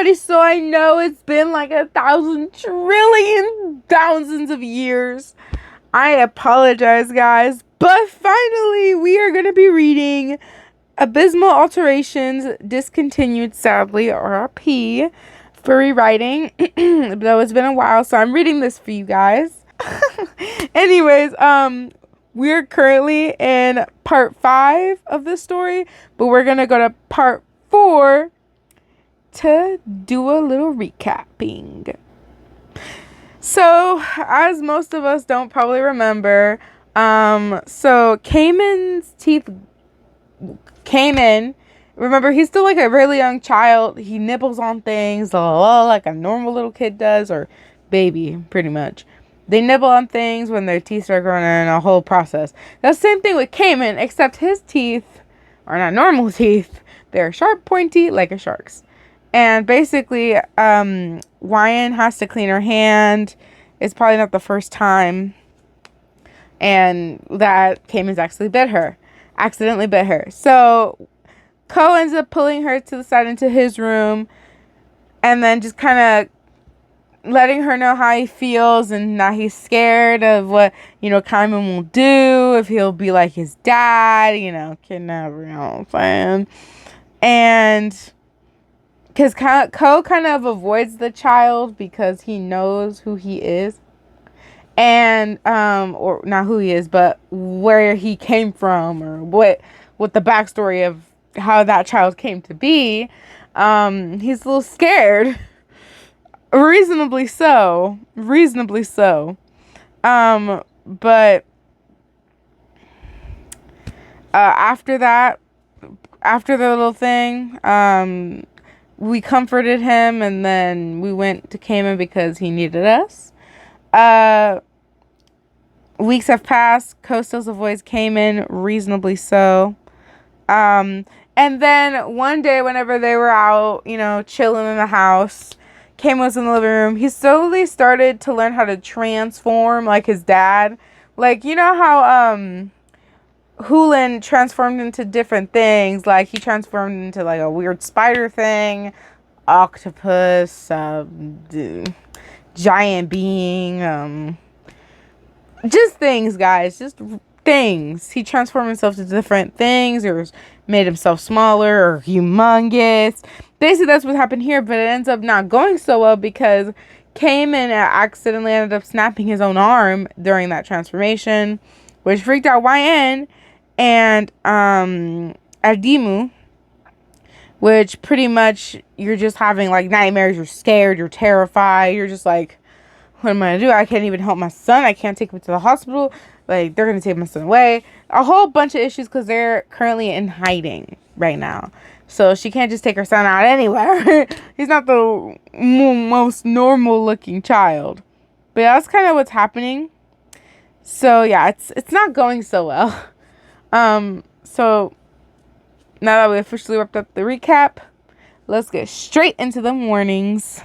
everybody, so I know it's been like 1,000 trillion thousands of years. I apologize, guys, but finally we are going to be reading Abyssal Alterations, discontinued, sadly, RIP, for rewriting, though it's been a while, so I'm reading this for you guys. Anyways, we're currently in part 5 of this story, but we're gonna go to part 4 to do a little recapping. So, as most of us don't probably remember, so Caiman's teeth came in. Remember, he's still like a really young child. He nibbles on things like a normal little kid does, or baby, pretty much. They nibble on things when their teeth start growing in, a whole process. The same thing with Caiman, except his teeth are not normal teeth. They're sharp, pointy, like a shark's. And basically, Wyan has to clean her hand. It's probably not the first time. And that Caiman's accidentally bit her. So, Ko ends up pulling her to the side into his room. And then just kind of letting her know how he feels. And that he's scared of what, Caiman will do. If he'll be like his dad, kidnap her, you know what I'm saying? And because Ko kind of avoids the child because he knows who he is. And, or not who he is, but where he came from, or what the backstory of how that child came to be. He's a little scared. Reasonably so. But, after the little thing, we comforted him, and then we went to Caiman because he needed us. Weeks have passed. Ko still avoids Caiman, reasonably so. And then one day, whenever they were out, chilling in the house, Caiman was in the living room. He slowly started to learn how to transform like his dad. Like, how Hulin transformed into different things. Like, he transformed into like a weird spider thing, octopus, giant being, just things, guys, just things. He transformed himself to different things, or made himself smaller or humongous. Basically, that's what happened here, but it ends up not going so well because Caiman accidentally ended up snapping his own arm during that transformation, which freaked out YN and Adimu, which pretty much you're just having like nightmares, you're scared, you're terrified, you're just like, what am I gonna do? I can't even help my son. I can't take him to the hospital. Like, they're gonna take my son away. A whole bunch of issues because they're currently in hiding right now. So she can't just take her son out anywhere. He's not the most normal looking child. But yeah, that's kind of what's happening. So yeah, it's not going so well. So now that we officially wrapped up the recap, let's get straight into the warnings.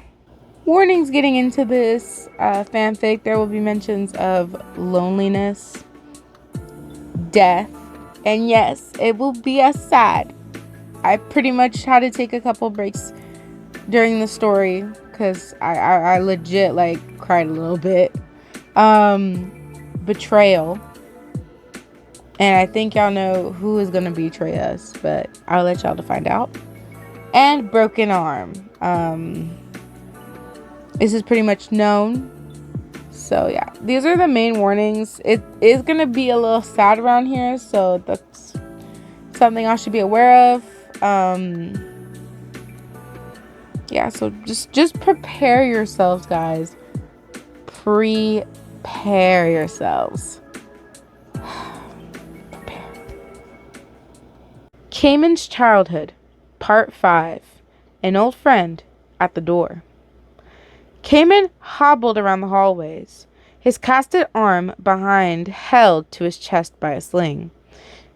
Warnings getting into this fanfic. There will be mentions of loneliness, death, and yes, it will be sad. I pretty much had to take a couple breaks during the story because I legit like cried a little bit. Betrayal. And I think y'all know who is going to betray us, but I'll let y'all to find out. And broken arm. This is pretty much known. So yeah, these are the main warnings. It is going to be a little sad around here, so that's something I should be aware of. Yeah, so just prepare yourselves, guys. Prepare yourselves. Caimans Childhood, Part 5. An old friend at the door. Caiman hobbled around the hallways, his casted arm behind held to his chest by a sling.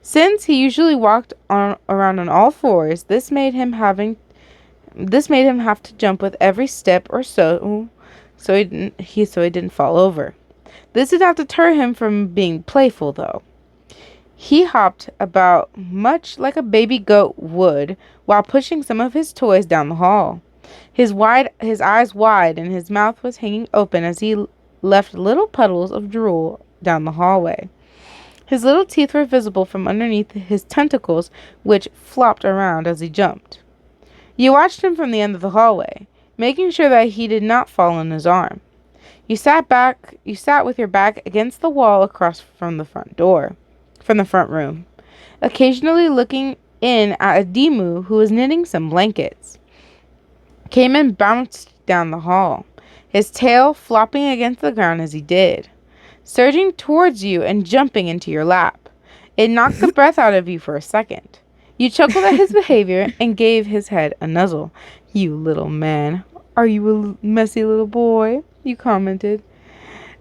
Since he usually walked around on all fours, this made him have to jump with every step or so he didn't fall over. This did not deter him from being playful, though. He hopped about much like a baby goat would while pushing some of his toys down the hall. His eyes wide, and his mouth was hanging open as he left little puddles of drool down the hallway. His little teeth were visible from underneath his tentacles, which flopped around as he jumped. You watched him from the end of the hallway, making sure that he did not fall on his arm. You sat with your back against the wall across from the front room, occasionally looking in at a Demu who was knitting some blankets. Caiman bounced down the hall, his tail flopping against the ground as he did, surging towards you and jumping into your lap. It knocked the breath out of you for a second. You chuckled at his behavior and gave his head a nuzzle. "You little man. Are you a messy little boy?" you commented,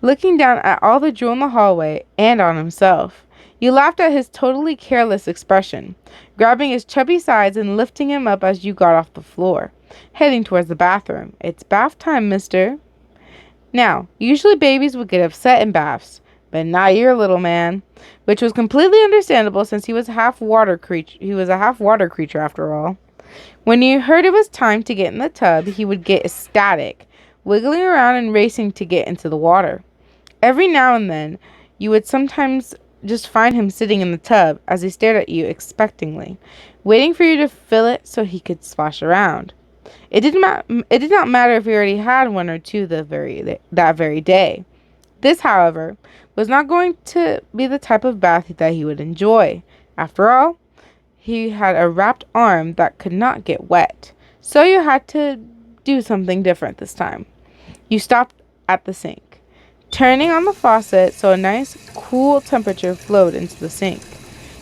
looking down at all the drool in the hallway and on himself. You laughed at his totally careless expression, grabbing his chubby sides and lifting him up as you got off the floor, heading towards the bathroom. "It's bath time, mister." Now, usually babies would get upset in baths, but not your little man, which was completely understandable since he was a half water creature after all. When he heard it was time to get in the tub, he would get ecstatic, wiggling around and racing to get into the water. Every now and then, you would sometimes just find him sitting in the tub as he stared at you expectantly, waiting for you to fill it so he could splash around. It did not matter if he already had one or two that very day. This, however, was not going to be the type of bath that he would enjoy. After all, he had a wrapped arm that could not get wet, so you had to do something different this time. You stopped at the sink, turning on the faucet so a nice, cool temperature flowed into the sink.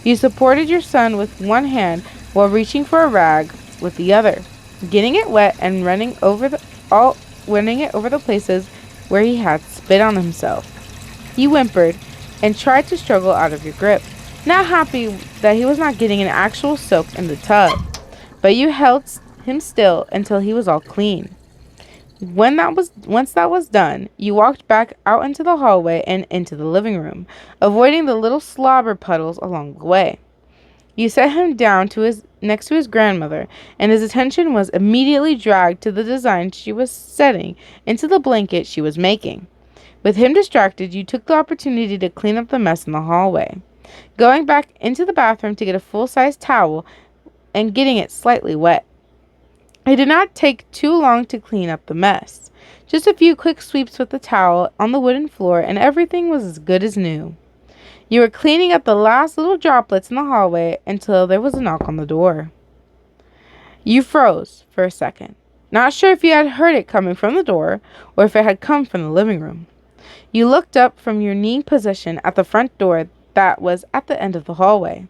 You supported your son with one hand while reaching for a rag with the other, getting it wet and running it over the places where he had spit on himself. He whimpered and tried to struggle out of your grip, not happy that he was not getting an actual soak in the tub, but you held him still until he was all clean. Once that was done, you walked back out into the hallway and into the living room, avoiding the little slobber puddles along the way. You set him down next to his grandmother, and his attention was immediately dragged to the design she was setting into the blanket she was making. With him distracted, you took the opportunity to clean up the mess in the hallway, going back into the bathroom to get a full-size towel and getting it slightly wet. It did not take too long to clean up the mess. Just a few quick sweeps with the towel on the wooden floor, and everything was as good as new. You were cleaning up the last little droplets in the hallway until there was a knock on the door. You froze for a second, not sure if you had heard it coming from the door or if it had come from the living room. You looked up from your kneeling position at the front door that was at the end of the hallway.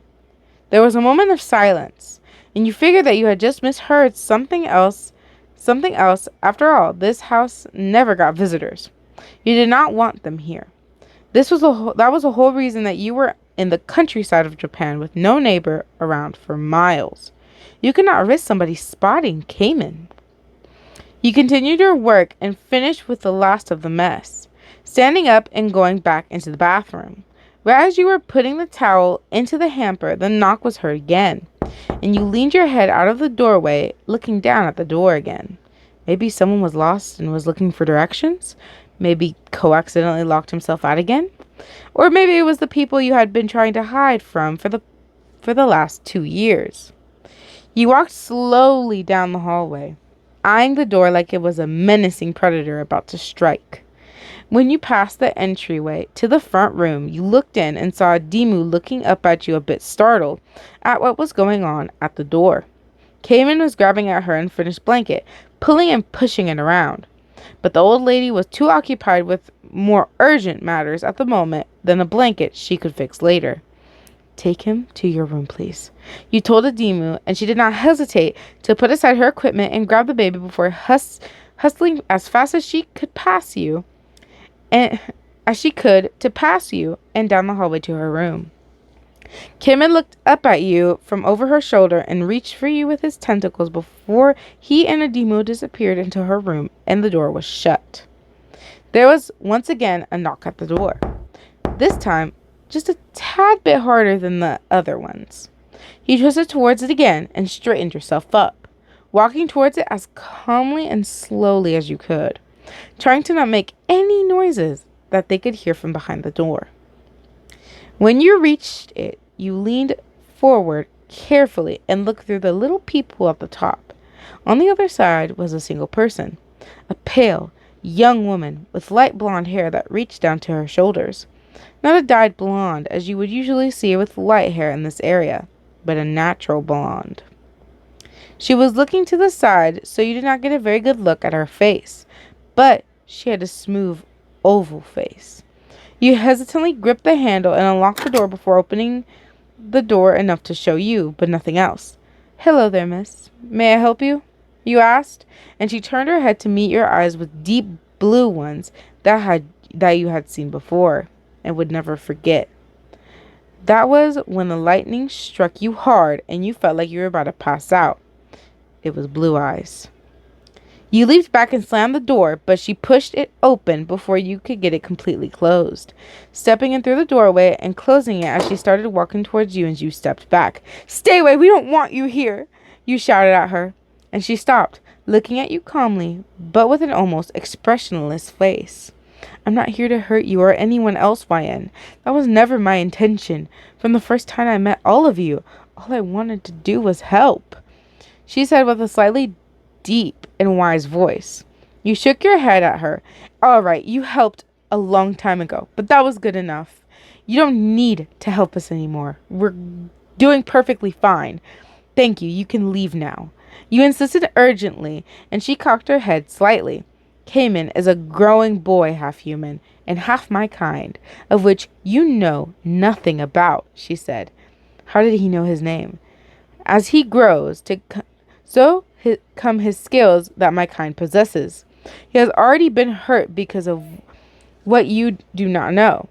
There was a moment of silence, and you figured that you had just misheard something else. After all, this house never got visitors. You did not want them here. That was the whole reason that you were in the countryside of Japan with no neighbor around for miles. You could not risk somebody spotting Caiman. You continued your work and finished with the last of the mess, standing up and going back into the bathroom. Right as you were putting the towel into the hamper, the knock was heard again, and you leaned your head out of the doorway, looking down at the door again. Maybe someone was lost and was looking for directions? Maybe co-accidentally locked himself out again? Or maybe it was the people you had been trying to hide from for the last 2 years. You walked slowly down the hallway, eyeing the door like it was a menacing predator about to strike. When you passed the entryway to the front room, you looked in and saw a Demu looking up at you a bit startled at what was going on at the door. Caiman was grabbing at her unfinished blanket, pulling and pushing it around. But the old lady was too occupied with more urgent matters at the moment than a blanket she could fix later. "Take him to your room, please," you told Demu, and she did not hesitate to put aside her equipment and grab the baby before hustling as fast as she could to pass you and down the hallway to her room. Caiman looked up at you from over her shoulder and reached for you with his tentacles before he and Demu disappeared into her room and the door was shut. There was once again a knock at the door, this time just a tad bit harder than the other ones. You twisted towards it again and straightened yourself up. walking towards it as calmly and slowly as you could, trying to not make any noises that they could hear from behind the door. When you reached it, you leaned forward carefully and looked through the little peephole at the top. On the other side was a single person, a pale, young woman with light blonde hair that reached down to her shoulders. Not a dyed blonde, as you would usually see with light hair in this area, but a natural blonde. She was looking to the side, so you did not get a very good look at her face, but she had a smooth, oval face. You hesitantly gripped the handle and unlocked the door before opening the door enough to show you, but nothing else. "Hello there, miss. May I help you?" you asked, and she turned her head to meet your eyes with deep blue ones that you had seen before and would never forget. That was when the lightning struck you hard and you felt like you were about to pass out. It was Blue Eyes. You leaped back and slammed the door, but she pushed it open before you could get it completely closed, stepping in through the doorway and closing it as she started walking towards you and you stepped back. "Stay away, we don't want you here," you shouted at her, and she stopped, looking at you calmly, but with an almost expressionless face. "I'm not here to hurt you or anyone else, YN. That was never my intention. From the first time I met all of you, all I wanted to do was help," she said with a slightly deep and wise voice. You shook your head at her. "All right, you helped a long time ago, but that was good enough. You don't need to help us anymore. We're doing perfectly fine. Thank you. You can leave now," you insisted urgently, and she cocked her head slightly. "Caiman is a growing boy, half human, and half my kind, of which you know nothing about," she said. How did he know his name? "As he grows, come his skills that my kind possesses. He has already been hurt because of what you do not know.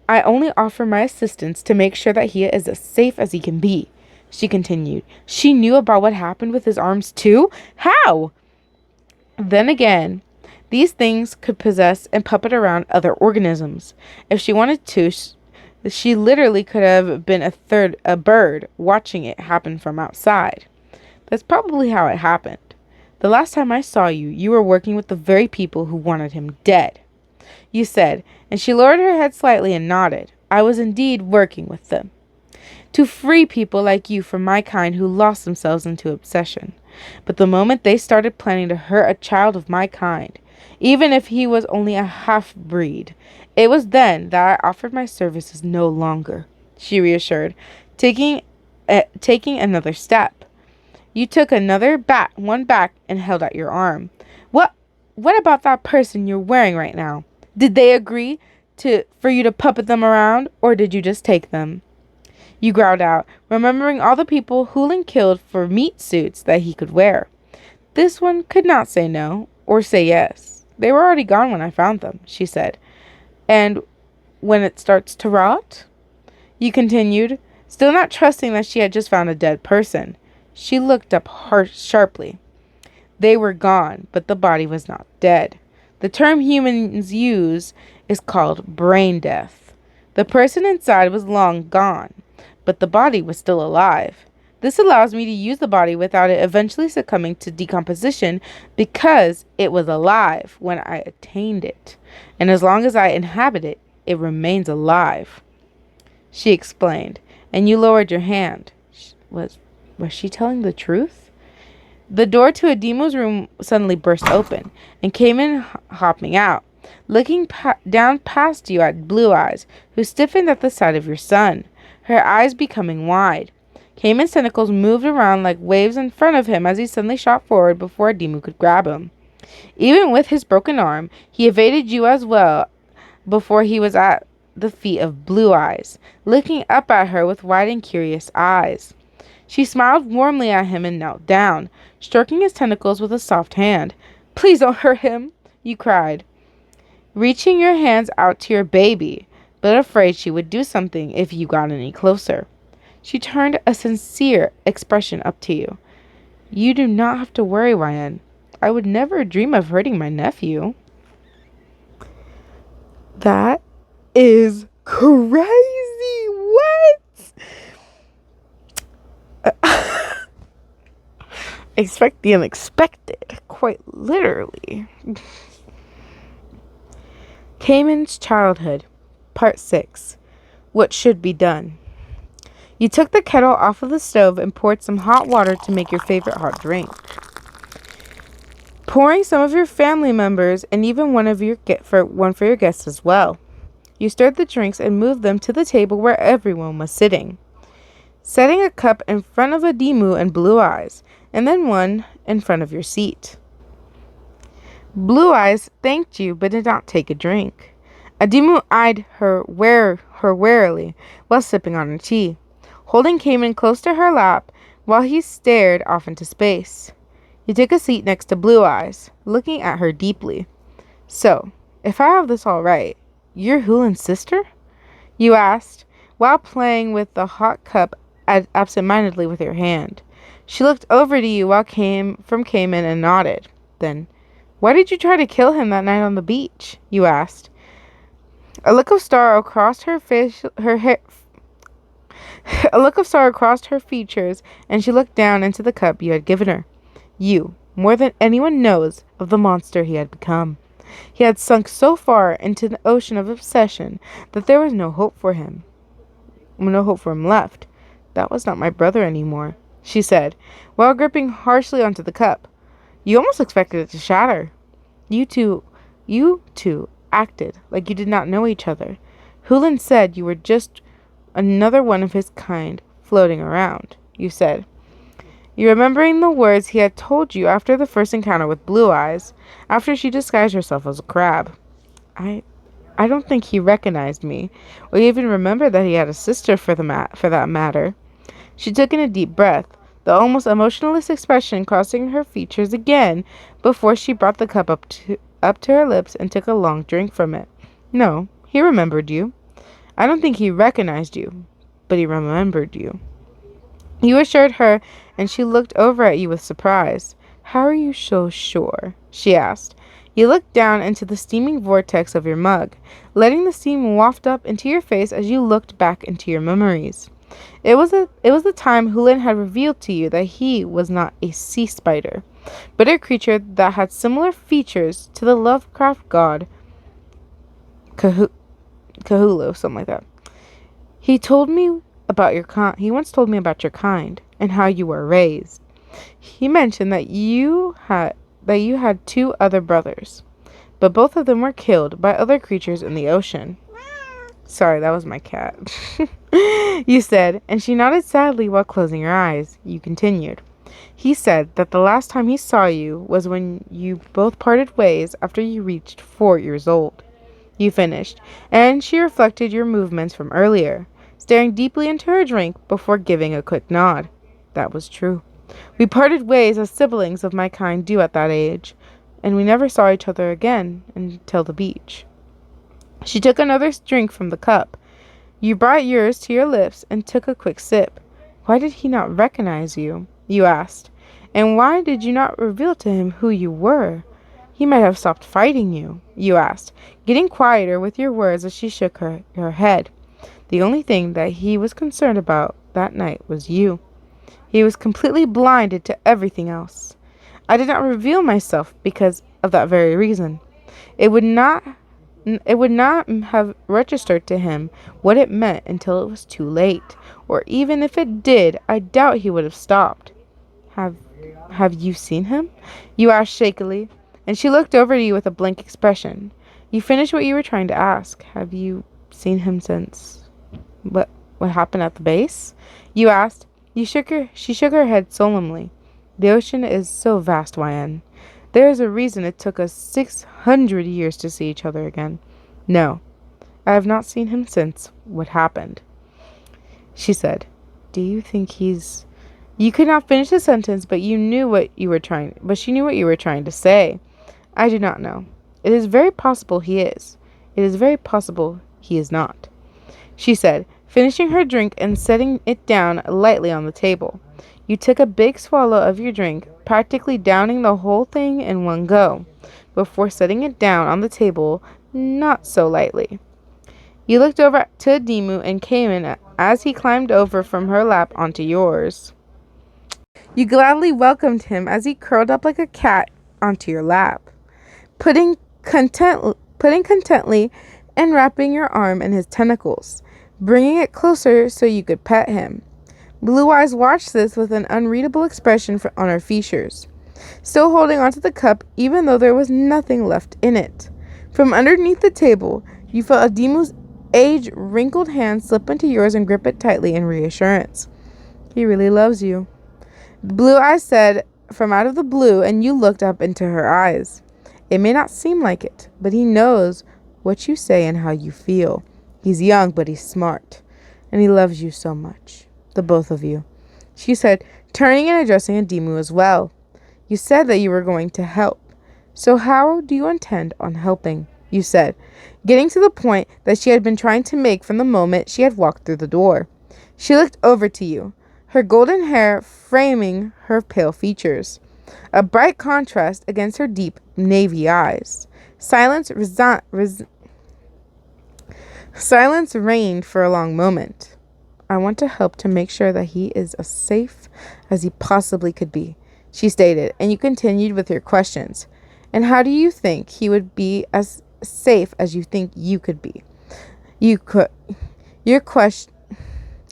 I only offer my assistance to make sure that he is as safe as he can be," she continued. She knew about what happened with his arms too? How? Then again, these things could possess and puppet around other organisms. If she wanted to, she literally could have been a bird watching it happen from outside. That's probably how it happened. The last time I saw you, you were working with the very people who wanted him dead, you said, and she lowered her head slightly and nodded. "I was indeed working with them. To free people like you from my kind who lost themselves into obsession. But the moment they started planning to hurt a child of my kind, even if he was only a half-breed, it was then that I offered my services no longer," she reassured, taking another step. You took one back and held out your arm. What about that person you're wearing right now? Did they agree for you to puppet them around, or did you just take them?" You growled out, remembering all the people Hulin killed for meat suits that he could wear. "This one could not say no, or say yes. They were already gone when I found them," she said. "And when it starts to rot?" You continued, still not trusting that she had just found a dead person. She looked up sharply. "They were gone, but the body was not dead. The term humans use is called brain death. The person inside was long gone, but the body was still alive. This allows me to use the body without it eventually succumbing to decomposition because it was alive when I attained it. And as long as I inhabit it, it remains alive," she explained, and you lowered your hand. Was she telling the truth? The door to Adimu's room suddenly burst open, and Caiman hopping out, looking down past you at Blue Eyes, who stiffened at the sight of your son, her eyes becoming wide. Caiman's tentacles moved around like waves in front of him as he suddenly shot forward before Adimu could grab him. Even with his broken arm, he evaded you as well before he was at the feet of Blue Eyes, looking up at her with wide and curious eyes. She smiled warmly at him and knelt down, stroking his tentacles with a soft hand. "Please don't hurt him," you cried, reaching your hands out to your baby, but afraid she would do something if you got any closer. She turned a sincere expression up to you. "You do not have to worry, YN. I would never dream of hurting my nephew." That is crazy. What? Expect the unexpected, quite literally. Caimans Childhood, Part 6. What should be done? You took the kettle off of the stove and poured some hot water to make your favorite hot drink. Pouring some of your family members and even one for your guests as well. You stirred the drinks and moved them to the table where everyone was sitting. Setting a cup in front of Adimu and Blue Eyes, and then one in front of your seat. Blue Eyes thanked you but did not take a drink. Adimu eyed her warily while sipping on her tea, holding Caiman close to her lap while he stared off into space. You took a seat next to Blue Eyes, looking at her deeply. So, if I have this all right, you're Hulin's sister? You asked, while playing with the hot cup absent-mindedly with your hand. She looked over to you while from Caiman and nodded. Then, why did you try to kill him that night on the beach? You asked. A look of sorrow crossed her face, a look of sorrow crossed her features, and she looked down into the cup you had given her. You, more than anyone knows of the monster he had become. He had sunk so far into the ocean of obsession that there was no hope for him. No hope for him left. That was not my brother anymore, she said, while gripping harshly onto the cup. You almost expected it to shatter. You two acted like you did not know each other. Hulin said you were just another one of his kind floating around, you said. You remembering the words he had told you after the first encounter with Blue Eyes, after she disguised herself as a crab. I don't think he recognized me, or even remembered that he had a sister for that matter. She took in a deep breath, the almost emotionless expression crossing her features again before she brought the cup up to her lips and took a long drink from it. No, he remembered you. I don't think he recognized you, but he remembered you. You assured her, and she looked over at you with surprise. How are you so sure? She asked. You looked down into the steaming vortex of your mug, letting the steam waft up into your face as you looked back into your memories. It was the time Hulin had revealed to you that he was not a sea spider, but a creature that had similar features to the Lovecraft god Cthulhu, something like that. He once told me about your kind and how you were raised. He mentioned that you had two other brothers, but both of them were killed by other creatures in the ocean. Sorry, that was my cat. You said, and she nodded sadly while closing her eyes. You continued. He said that the last time he saw you was when you both parted ways after you reached 4 years old. You finished, and she reflected your movements from earlier, staring deeply into her drink before giving a quick nod. That was true. We parted ways as siblings of my kind do at that age, and we never saw each other again until the beach. She took another drink from the cup. You brought yours to your lips and took a quick sip. Why did he not recognize you? You asked. And why did you not reveal to him who you were? He might have stopped fighting you, you asked, getting quieter with your words as she shook her head. The only thing that he was concerned about that night was you. He was completely blinded to everything else. I did not reveal myself because of that very reason. It would not have registered to him what it meant until it was too late, or even if it did, I doubt he would have stopped. Have you seen him? You asked shakily, and she looked over to you with a blank expression. You finished what you were trying to ask. Have you seen him since what happened at the base? You asked. She shook her head solemnly. The ocean is so vast, YN. There is a reason it took us 600 years to see each other again. No, I have not seen him since what happened. She said, do you think he's... You could not finish the sentence, but she knew what you were trying to say. I do not know. It is very possible he is. It is very possible he is not. She said, finishing her drink and setting it down lightly on the table. You took a big swallow of your drink, practically downing the whole thing in one go, before setting it down on the table not so lightly. You looked over to Adimu and Caiman as he climbed over from her lap onto yours. You gladly welcomed him as he curled up like a cat onto your lap, putting contently and wrapping your arm in his tentacles, bringing it closer so you could pet him. Blue Eyes watched this with an unreadable expression on her features, still holding onto the cup even though there was nothing left in it. From underneath the table, you felt Adimu's age-wrinkled hand slip into yours and grip it tightly in reassurance. He really loves you, Blue Eyes said from out of the blue, and you looked up into her eyes. It may not seem like it, but he knows what you say and how you feel. He's young, but he's smart, and he loves you so much. The both of you, she said, turning and addressing Adimu as well. You said that you were going to help. So how do you intend on helping? You said, getting to the point that she had been trying to make from the moment she had walked through the door. She looked over to you, her golden hair framing her pale features, a bright contrast against her deep navy eyes. Silence reigned for a long moment. I want to help to make sure that he is as safe as he possibly could be, she stated, and you continued with your questions. And how do you think he would be as safe as you think you could be? Your question.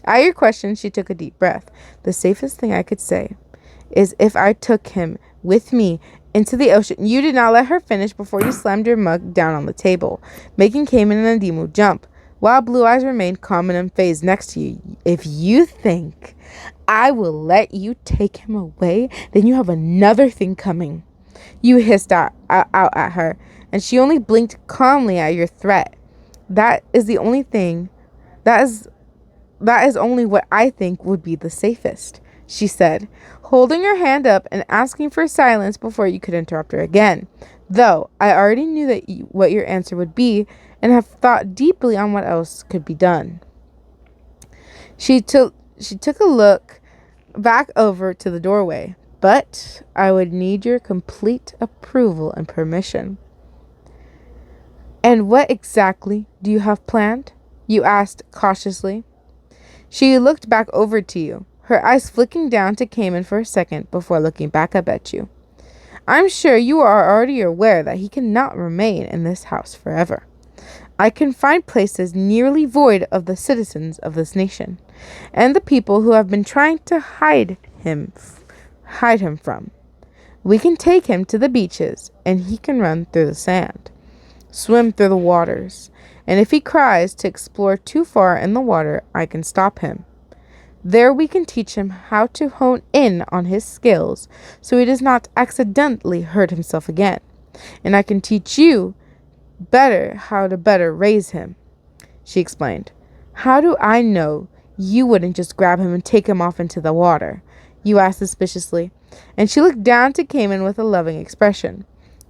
At your question, she took a deep breath. The safest thing I could say is if I took him with me into the ocean. You did not let her finish before you slammed your mug down on the table, making Caiman and Adimu jump, while Blue Eyes remained calm and unfazed next to you. If you think I will let you take him away, then you have another thing coming. You hissed out at her, and she only blinked calmly at your threat. That is only what I think would be the safest, she said, holding her hand up and asking for silence before you could interrupt her again. Though I already knew what your answer would be and have thought deeply on what else could be done. She took a look back over to the doorway, but I would need your complete approval and permission. And what exactly do you have planned? You asked cautiously. She looked back over to you, her eyes flicking down to Caiman for a second before looking back up at you. I'm sure you are already aware that he cannot remain in this house forever. I can find places nearly void of the citizens of this nation, and the people who have been trying to hide him from. We can take him to the beaches, and he can run through the sand, swim through the waters, and if he cries to explore too far in the water, I can stop him. There we can teach him how to hone in on his skills so he does not accidentally hurt himself again. And I can teach you how to better raise him, she explained. How do I know you wouldn't just grab him and take him off into the water? You asked suspiciously, and she looked down to Caiman with a loving expression.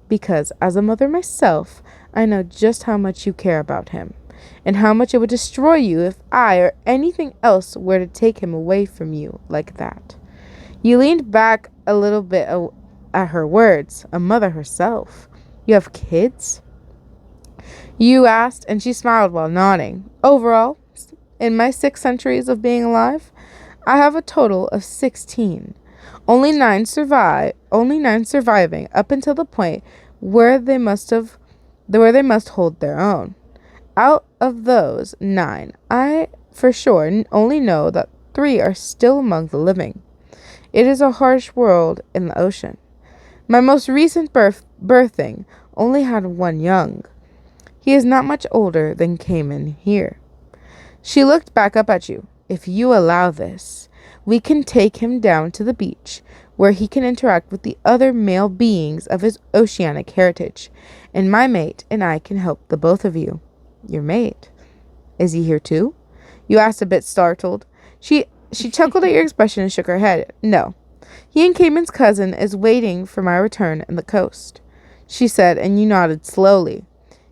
Because as a mother myself, I know just how much you care about him, and how much it would destroy you if I or anything else were to take him away from you like that. You leaned back a little bit at her words. A mother herself. You have kids? You asked, and she smiled while nodding. Overall, in my 6 centuries of being alive, I have a total of 16. Only 9 surviving up until the point where they must hold their own. Out of those 9, I for sure only know that 3 are still among the living. It is a harsh world in the ocean. My most recent birthing only had 1 young. He is not much older than Caiman here. She looked back up at you. If you allow this, we can take him down to the beach, where he can interact with the other male beings of his oceanic heritage, and my mate and I can help the both of you. Your mate? Is he here too? You asked, a bit startled. She chuckled at your expression and shook her head. No. He and Caiman's cousin is waiting for my return on the coast, she said, and you nodded slowly.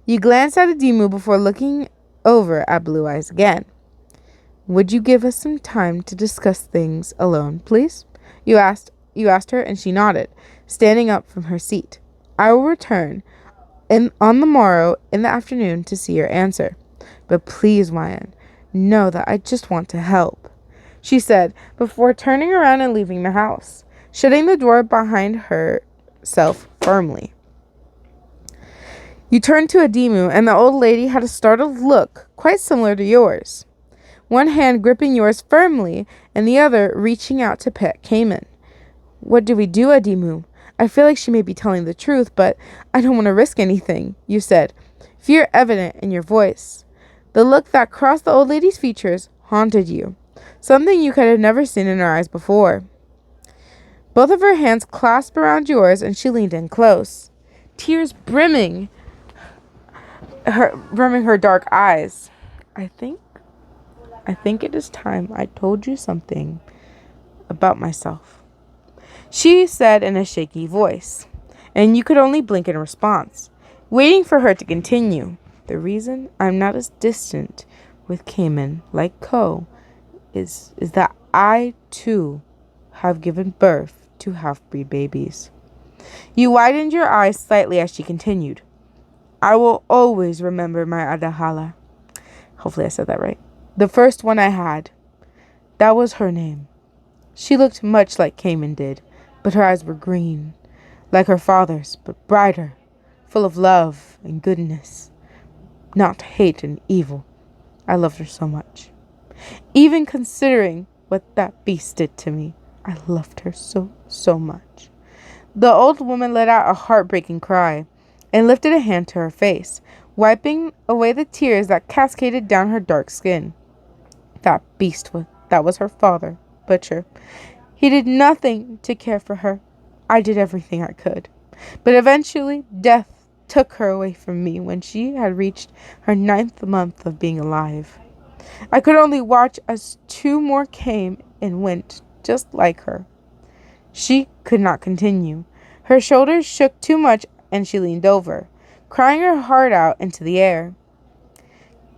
You glanced at Adimu before looking over at Blue Eyes again. Would you give us some time to discuss things alone, please? You asked her, and she nodded, standing up from her seat. I will return on the morrow in the afternoon to see your answer. But please, Wyan, know that I just want to help, she said, before turning around and leaving the house. shutting the door behind herself firmly. You turned to Adimu, and the old lady had a startled look, quite similar to yours. One hand gripping yours firmly, and the other reaching out to pet Caiman. What do we do, Adimu? I feel like she may be telling the truth, but I don't want to risk anything, you said, fear evident in your voice. The look that crossed the old lady's features haunted you, something you could have never seen in her eyes before. Both of her hands clasped around yours, and she leaned in close, tears brimming her dark eyes. I think it is time I told you something about myself, she said in a shaky voice, and you could only blink in response, waiting for her to continue. The reason I'm not as distant with Caiman like Co is that I too have given birth to half-breed babies. You widened your eyes slightly as she continued. I will always remember my Adahala. Hopefully I said that right. The first one I had. That was her name. She looked much like Caiman did, but her eyes were green, like her father's, but brighter, full of love and goodness, not hate and evil. I loved her so much. Even considering what that beast did to me, I loved her so much. The old woman let out a heartbreaking cry and lifted a hand to her face, wiping away the tears that cascaded down her dark skin. That beast that was her father, Butcher. He did nothing to care for her. I did everything I could. But eventually, death took her away from me when she had reached her 9th month of being alive. I could only watch as 2 more came and went just like her. She could not continue. Her shoulders shook too much and she leaned over, crying her heart out into the air.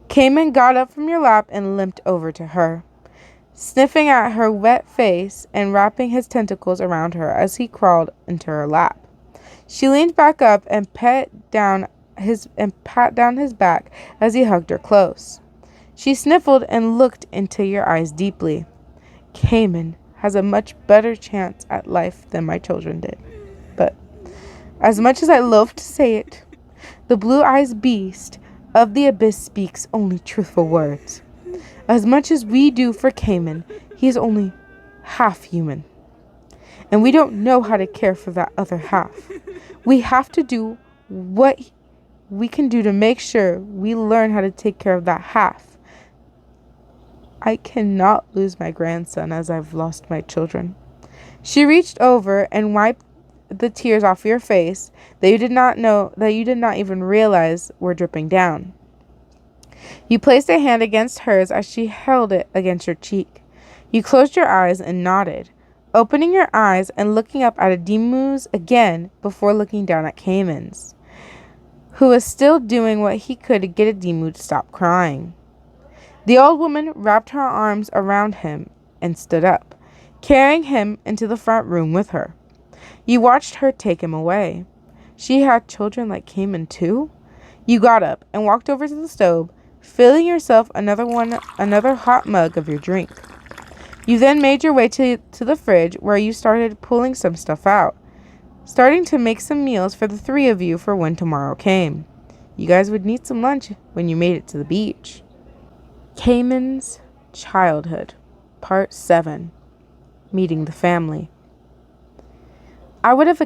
Caiman got up from your lap and limped over to her, sniffing at her wet face and wrapping his tentacles around her as he crawled into her lap. She leaned back up and pat down his back as he hugged her close. She sniffled and looked into your eyes deeply. Caiman has a much better chance at life than my children did. But as much as I love to say it, the blue-eyed beast of the abyss speaks only truthful words. As much as we do for Caiman, he is only half human. And we don't know how to care for that other half. We have to do what we can do to make sure we learn how to take care of that half. I cannot lose my grandson as I've lost my children. She reached over and wiped the tears off your face that you did not even realize were dripping down. You placed a hand against hers as she held it against your cheek. You closed your eyes and nodded, opening your eyes and looking up at Adimu's again before looking down at Caiman's, who was still doing what he could to get Adimu to stop crying. The old woman wrapped her arms around him and stood up, carrying him into the front room with her. You watched her take him away. She had children like Caiman too? You got up and walked over to the stove, filling yourself another hot mug of your drink. You then made your way to the fridge where you started pulling some stuff out, starting to make some meals for the 3 of you for when tomorrow came. You guys would need some lunch when you made it to the beach. Caimans Childhood, Part 7, Meeting the Family. I would have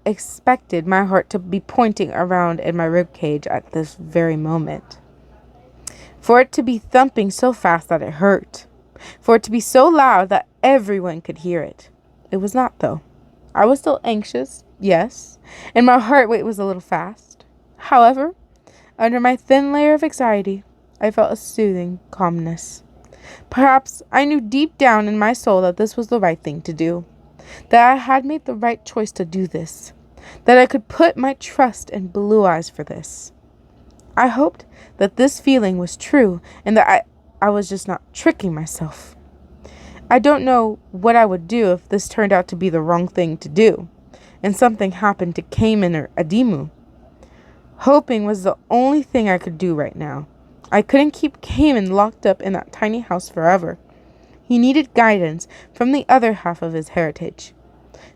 expected my heart to be pointing around in my ribcage at this very moment. For it to be thumping so fast that it hurt. For it to be so loud that everyone could hear it. It was not, though. I was still anxious, yes, and my heart rate was a little fast. However, under my thin layer of anxiety, I felt a soothing calmness. Perhaps I knew deep down in my soul that this was the right thing to do. That I had made the right choice to do this. That I could put my trust in Blue Eyes for this. I hoped that this feeling was true and that I was just not tricking myself. I don't know what I would do if this turned out to be the wrong thing to do and something happened to Caiman or Adimu. Hoping was the only thing I could do right now. I couldn't keep Caiman locked up in that tiny house forever. He needed guidance from the other half of his heritage.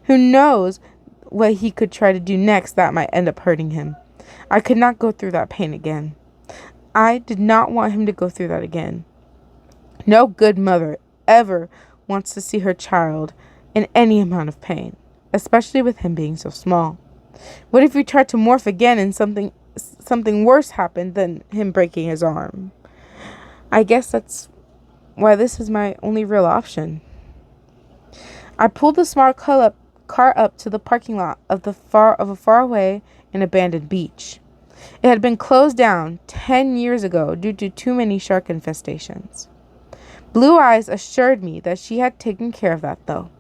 Who knows what he could try to do next that might end up hurting him. I could not go through that pain again. I did not want him to go through that again. No good mother ever wants to see her child in any amount of pain, especially with him being so small. What if he tried to morph again and something worse happened than him breaking his arm? I guess that's why this is my only real option. I pulled the smart car up to the parking lot of a faraway and abandoned beach. It had been closed down 10 years ago due to too many shark infestations. Blue Eyes assured me that she had taken care of that, though.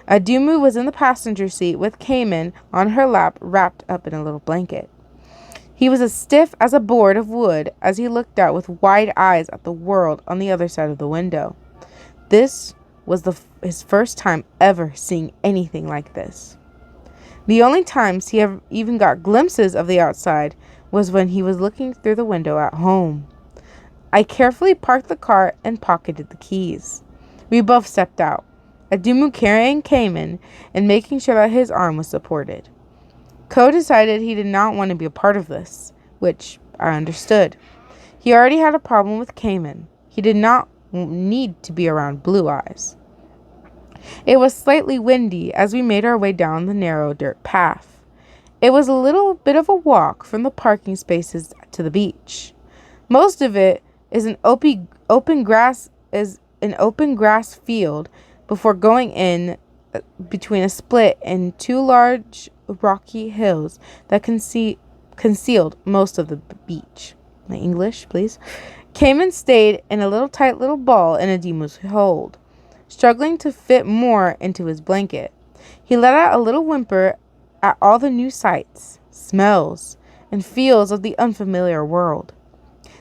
Adumu was in the passenger seat with Caiman on her lap, wrapped up in a little blanket. He was as stiff as a board of wood as he looked out with wide eyes at the world on the other side of the window. This was his first time ever seeing anything like this. The only times he even got glimpses of the outside was when he was looking through the window at home. I carefully parked the car and pocketed the keys. We both stepped out, Adumu carrying Caiman and making sure that his arm was supported. Ko decided he did not want to be a part of this, which I understood. He already had a problem with Caiman. He did not need to be around Blue Eyes. It was slightly windy as we made our way down the narrow dirt path. It was a little bit of a walk from the parking spaces to the beach. Most of it is an open grass field before going in between a split and two large rocky hills that concealed most of the beach. My English, please. Caiman stayed in a tight little ball in Adumu's hold, struggling to fit more into his blanket. He let out a little whimper at all the new sights, smells, and feels of the unfamiliar world.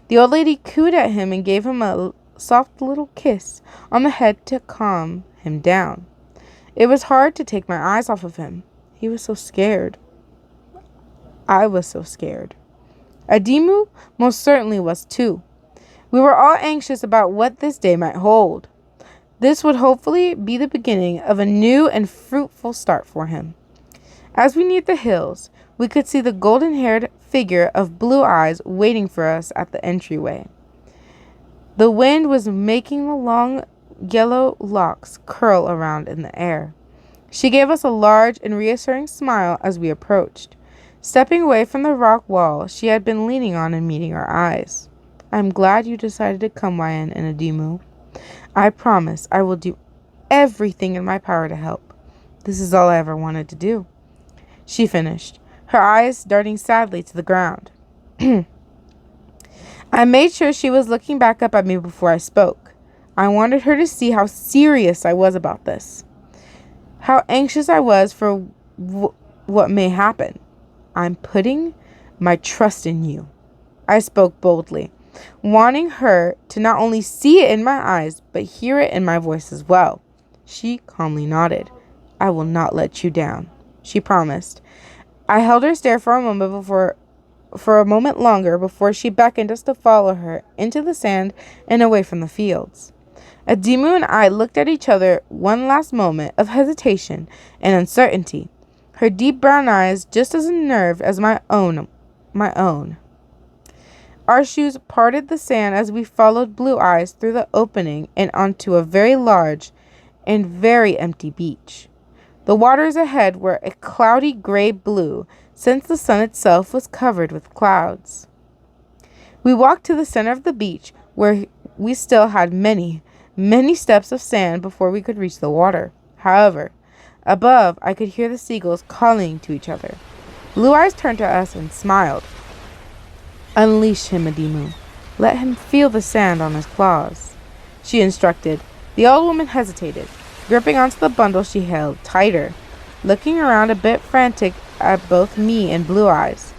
The old lady cooed at him and gave him a soft little kiss on the head to calm him down. It was hard to take my eyes off of him. He was so scared. I was so scared. Adumu most certainly was too. We were all anxious about what this day might hold. This would hopefully be the beginning of a new and fruitful start for him. As we neared the hills, we could see the golden-haired figure of Blue Eyes waiting for us at the entryway. The wind was making the long yellow locks curl around in the air. She gave us a large and reassuring smile as we approached, stepping away from the rock wall she had been leaning on and meeting our eyes. I'm glad you decided to come, Wayan and Adumu. I promise I will do everything in my power to help. This is all I ever wanted to do. She finished, her eyes darting sadly to the ground. I made sure she was looking back up at me before I spoke. I wanted her to see how serious I was about this, how anxious I was for what may happen. I'm putting my trust in you. I spoke boldly, wanting her to not only see it in my eyes, but hear it in my voice as well. She calmly nodded. I will not let you down, she promised. I held her stare for a moment longer before she beckoned us to follow her into the sand and away from the fields. Adumu and I looked at each other one last moment of hesitation and uncertainty, her deep brown eyes just as unnerved as my own. Our shoes parted the sand as we followed Blue Eyes through the opening and onto a very large and very empty beach. The waters ahead were a cloudy gray blue, since the sun itself was covered with clouds. We walked to the center of the beach, where we still had many steps of sand before we could reach the water. However, above I could hear the seagulls calling to each other. Blue Eyes turned to us and smiled. Unleash him, Adumu. Let him feel the sand on his claws, she instructed. The old woman hesitated, gripping onto the bundle she held tighter, looking around a bit frantic at both me and Blue Eyes.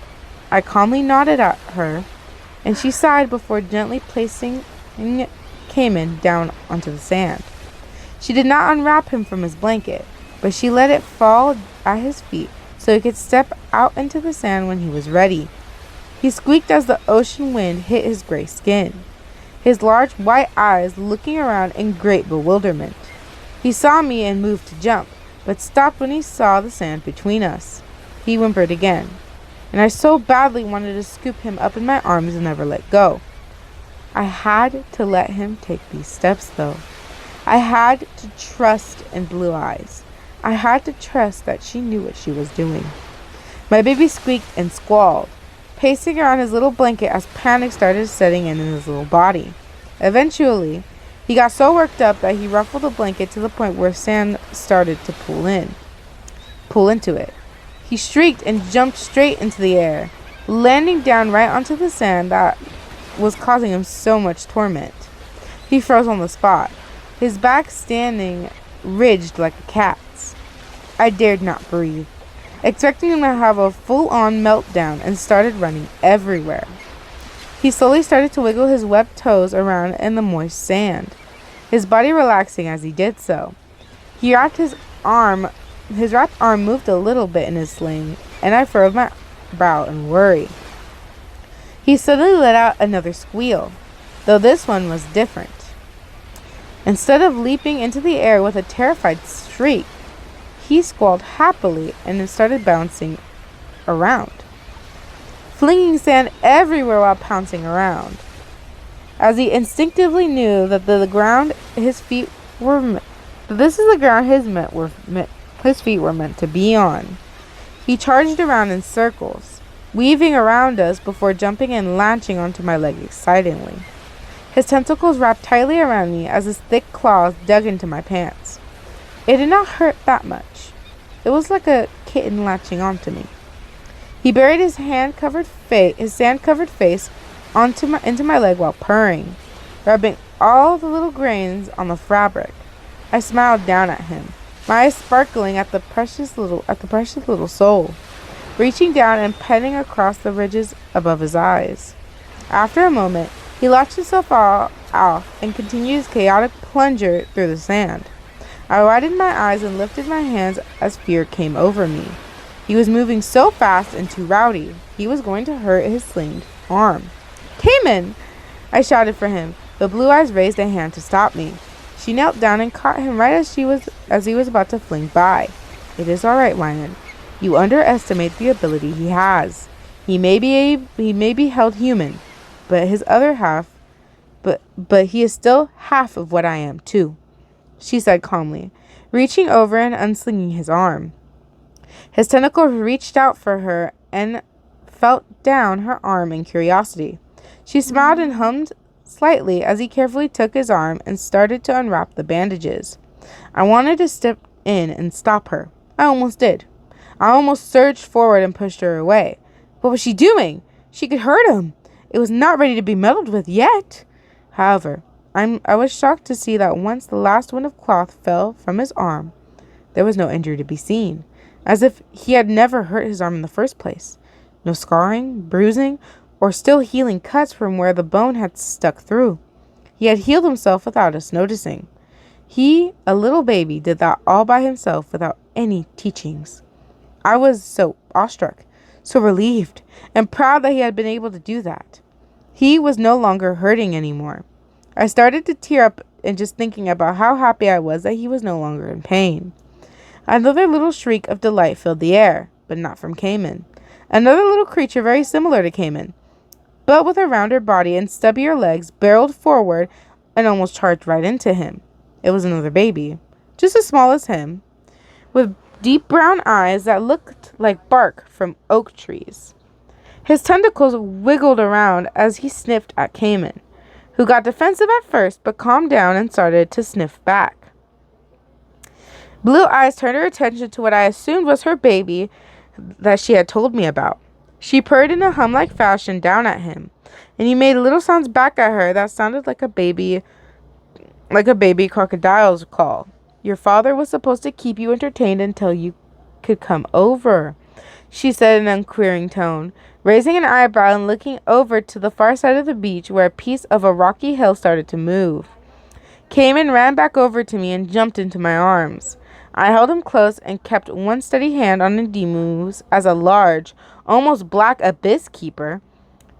I calmly nodded at her, and she sighed before gently placing Caiman down onto the sand. She did not unwrap him from his blanket, but she let it fall at his feet so he could step out into the sand when he was ready. He squeaked as the ocean wind hit his gray skin, his large white eyes looking around in great bewilderment. He saw me and moved to jump, but stopped when he saw the sand between us. He whimpered again, and I so badly wanted to scoop him up in my arms and never let go. I had to let him take these steps, though. I had to trust in Blue Eyes. I had to trust that she knew what she was doing. My baby squeaked and squalled, pacing around his little blanket as panic started setting in his little body. Eventually, he got so worked up that he ruffled the blanket to the point where sand started to pull into it. He shrieked and jumped straight into the air, landing down right onto the sand that was causing him so much torment. He froze on the spot, his back standing ridged like a cat's. I dared not breathe, expecting him to have a full-on meltdown, and started running everywhere. He slowly started to wiggle his webbed toes around in the moist sand, his body relaxing as he did so. His wrapped arm moved a little bit in his sling, and I furrowed my brow in worry. He suddenly let out another squeal, though this one was different. Instead of leaping into the air with a terrified shriek, he squalled happily and then started bouncing around, flinging sand everywhere while pouncing around, as he instinctively knew that this is the ground his feet were meant to be on. He charged around in circles, weaving around us before jumping and latching onto my leg excitedly. His tentacles wrapped tightly around me as his thick claws dug into my pants. It did not hurt that much. It was like a kitten latching onto me. He buried his sand-covered face into my leg while purring, rubbing all the little grains on the fabric. I smiled down at him, my eyes sparkling at the precious little soul, reaching down and petting across the ridges above his eyes. After a moment, he latched himself off and continued his chaotic plunger through the sand. I widened my eyes and lifted my hands as fear came over me. He was moving so fast and too rowdy. He was going to hurt his slinged arm. "Caiman!" I shouted for him, but Blue Eyes raised a hand to stop me. She knelt down and caught him right as he was about to fling by. "It is all right, Wyman. You underestimate the ability he has. He may be held human, but his other half, but he is still half of what I am too," she said calmly, reaching over and unslinging his arm. His tentacle reached out for her and felt down her arm in curiosity. She smiled and hummed slightly as he carefully took his arm and started to unwrap the bandages. I wanted to step in and stop her. I almost did. I almost surged forward and pushed her away. What was she doing? She could hurt him. It was not ready to be meddled with yet. However, I was shocked to see that once the last wind of cloth fell from his arm, there was no injury to be seen, as if he had never hurt his arm in the first place. No scarring, bruising, or still healing cuts from where the bone had stuck through. He had healed himself without us noticing. He, a little baby, did that all by himself without any teachings. I was so awestruck, so relieved, and proud that he had been able to do that. He was no longer hurting anymore. I started to tear up in just thinking about how happy I was that he was no longer in pain. Another little shriek of delight filled the air, but not from Caiman. Another little creature very similar to Caiman, but with a rounder body and stubbier legs, barreled forward and almost charged right into him. It was another baby, just as small as him, with deep brown eyes that looked like bark from oak trees. His tentacles wiggled around as he sniffed at Caiman, who got defensive at first but calmed down and started to sniff back. Blue Eyes turned her attention to what I assumed was her baby that she had told me about. She purred in a hum-like fashion down at him, and he made little sounds back at her that sounded like a baby crocodile's call. "Your father was supposed to keep you entertained until you could come over," she said in an unqueering tone, raising an eyebrow and looking over to the far side of the beach where a piece of a rocky hill started to move. Caiman ran back over to me and jumped into my arms. I held him close and kept one steady hand on Ndimu's as a large, almost black abyss keeper.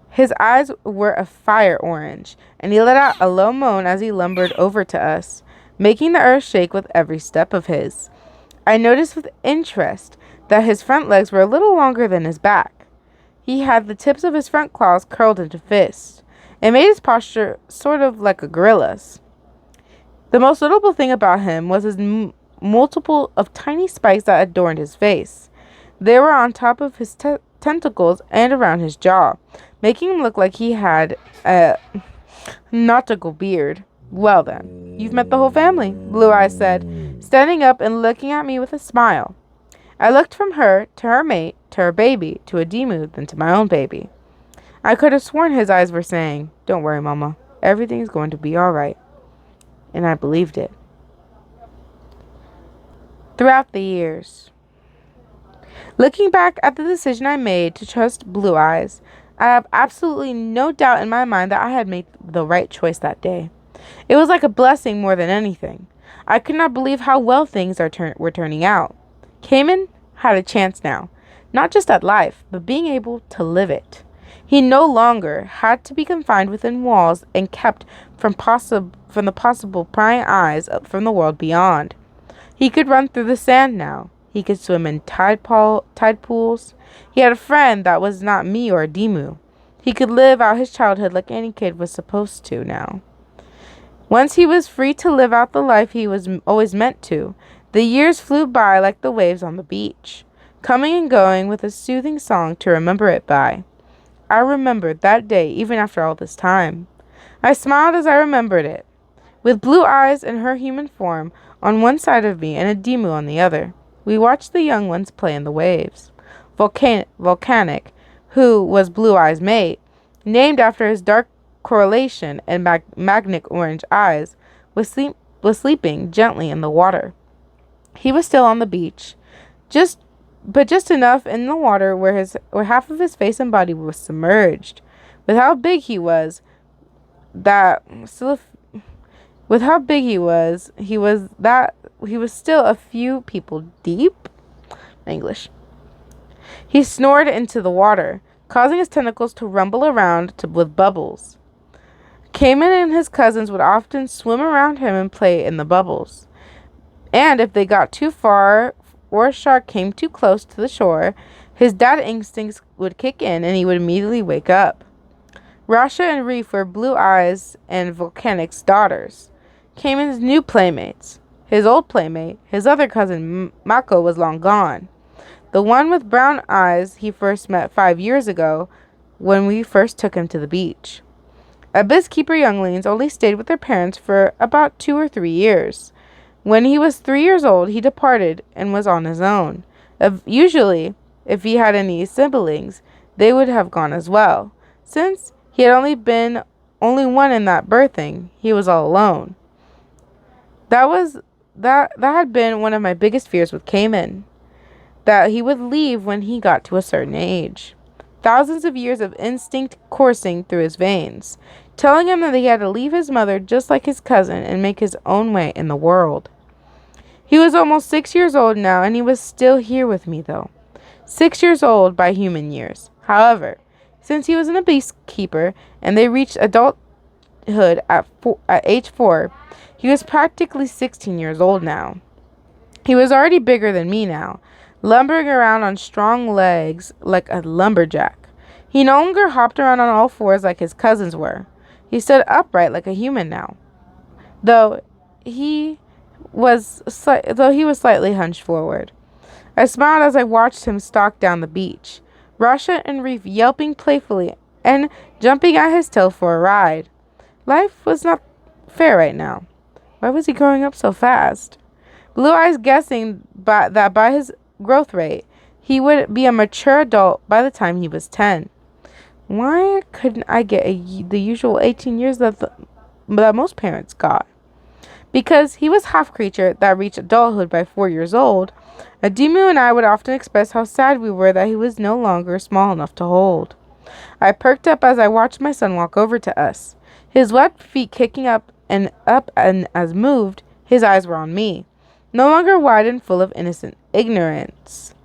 His eyes were a fire orange, and he let out a low moan as he lumbered over to us, making the earth shake with every step of his. I noticed with interest that his front legs were a little longer than his back. He had the tips of his front claws curled into fists. It made his posture sort of like a gorilla's. The most notable thing about him was his multiple of tiny spikes that adorned his face. They were on top of his tentacles and around his jaw, making him look like he had a nautical beard. Well then, you've met the whole family, Blue Eyes said, standing up and looking at me with a smile. I looked from her to her mate, to her baby, to a Demu, then to my own baby. I could have sworn his eyes were saying, "Don't worry, Mama. Everything's going to be all right." And I believed it. Throughout the years. Looking back at the decision I made to trust Blue Eyes, I have absolutely no doubt in my mind that I had made the right choice that day. It was like a blessing more than anything. I could not believe how well things were turning out. Caiman had a chance now, not just at life, but being able to live it. He no longer had to be confined within walls and kept from the possible prying eyes from the world beyond. He could run through the sand now. He could swim in tide pools. He had a friend that was not me or a Demu. He could live out his childhood like any kid was supposed to now. Once he was free to live out the life he was always meant to, the years flew by like the waves on the beach, coming and going with a soothing song to remember it by. I remembered that day even after all this time. I smiled as I remembered it. With Blue Eyes in her human form on one side of me and a Demu on the other, we watched the young ones play in the waves. Volcanic, who was Blue Eyes' mate, named after his dark correlation and magnetic orange eyes, was sleeping gently in the water. He was still on the beach, just enough in the water where half of his face and body was submerged. With how big he was, he was still a few people deep. English. He snored into the water, causing his tentacles to rumble around with bubbles. Caiman and his cousins would often swim around him and play in the bubbles. And if they got too far or a shark came too close to the shore, his dad instincts would kick in and he would immediately wake up. Rasha and Reef were Blue Eyes and Volcanic's daughters, Caiman's new playmates. His old playmate, his other cousin Mako, was long gone. The one with brown eyes he first met 5 years ago when we first took him to the beach. Abyss Keeper younglings only stayed with their parents for about 2 or 3 years. When he was 3 years old, he departed and was on his own. Usually, if he had any siblings, they would have gone as well. Since he had only one in that birthing, he was all alone. That had been one of my biggest fears with Caiman, that he would leave when he got to a certain age. Thousands of years of instinct coursing through his veins, telling him that he had to leave his mother just like his cousin and make his own way in the world. He was almost 6 years old now, and he was still here with me, though. 6 years old by human years. However, since he was an Abyss Keeper and they reached adulthood at age 4, he was practically 16 years old now. He was already bigger than me now, lumbering around on strong legs like a lumberjack. He no longer hopped around on all fours like his cousins were. He stood upright like a human now, though he was slightly hunched forward. I smiled as I watched him stalk down the beach, Rasha and Reef yelping playfully and jumping at his tail for a ride. Life was not fair right now. Why was he growing up so fast? Blue Eyes guessing that by his growth rate, he would be a mature adult by the time he was 10. Why couldn't I get the usual 18 years that most parents got? Because he was half creature that reached adulthood by 4 years old, Demu and I would often express how sad we were that he was no longer small enough to hold. I perked up as I watched my son walk over to us. His wet feet kicking up and as moved, his eyes were on me, no longer wide and full of innocent ignorance,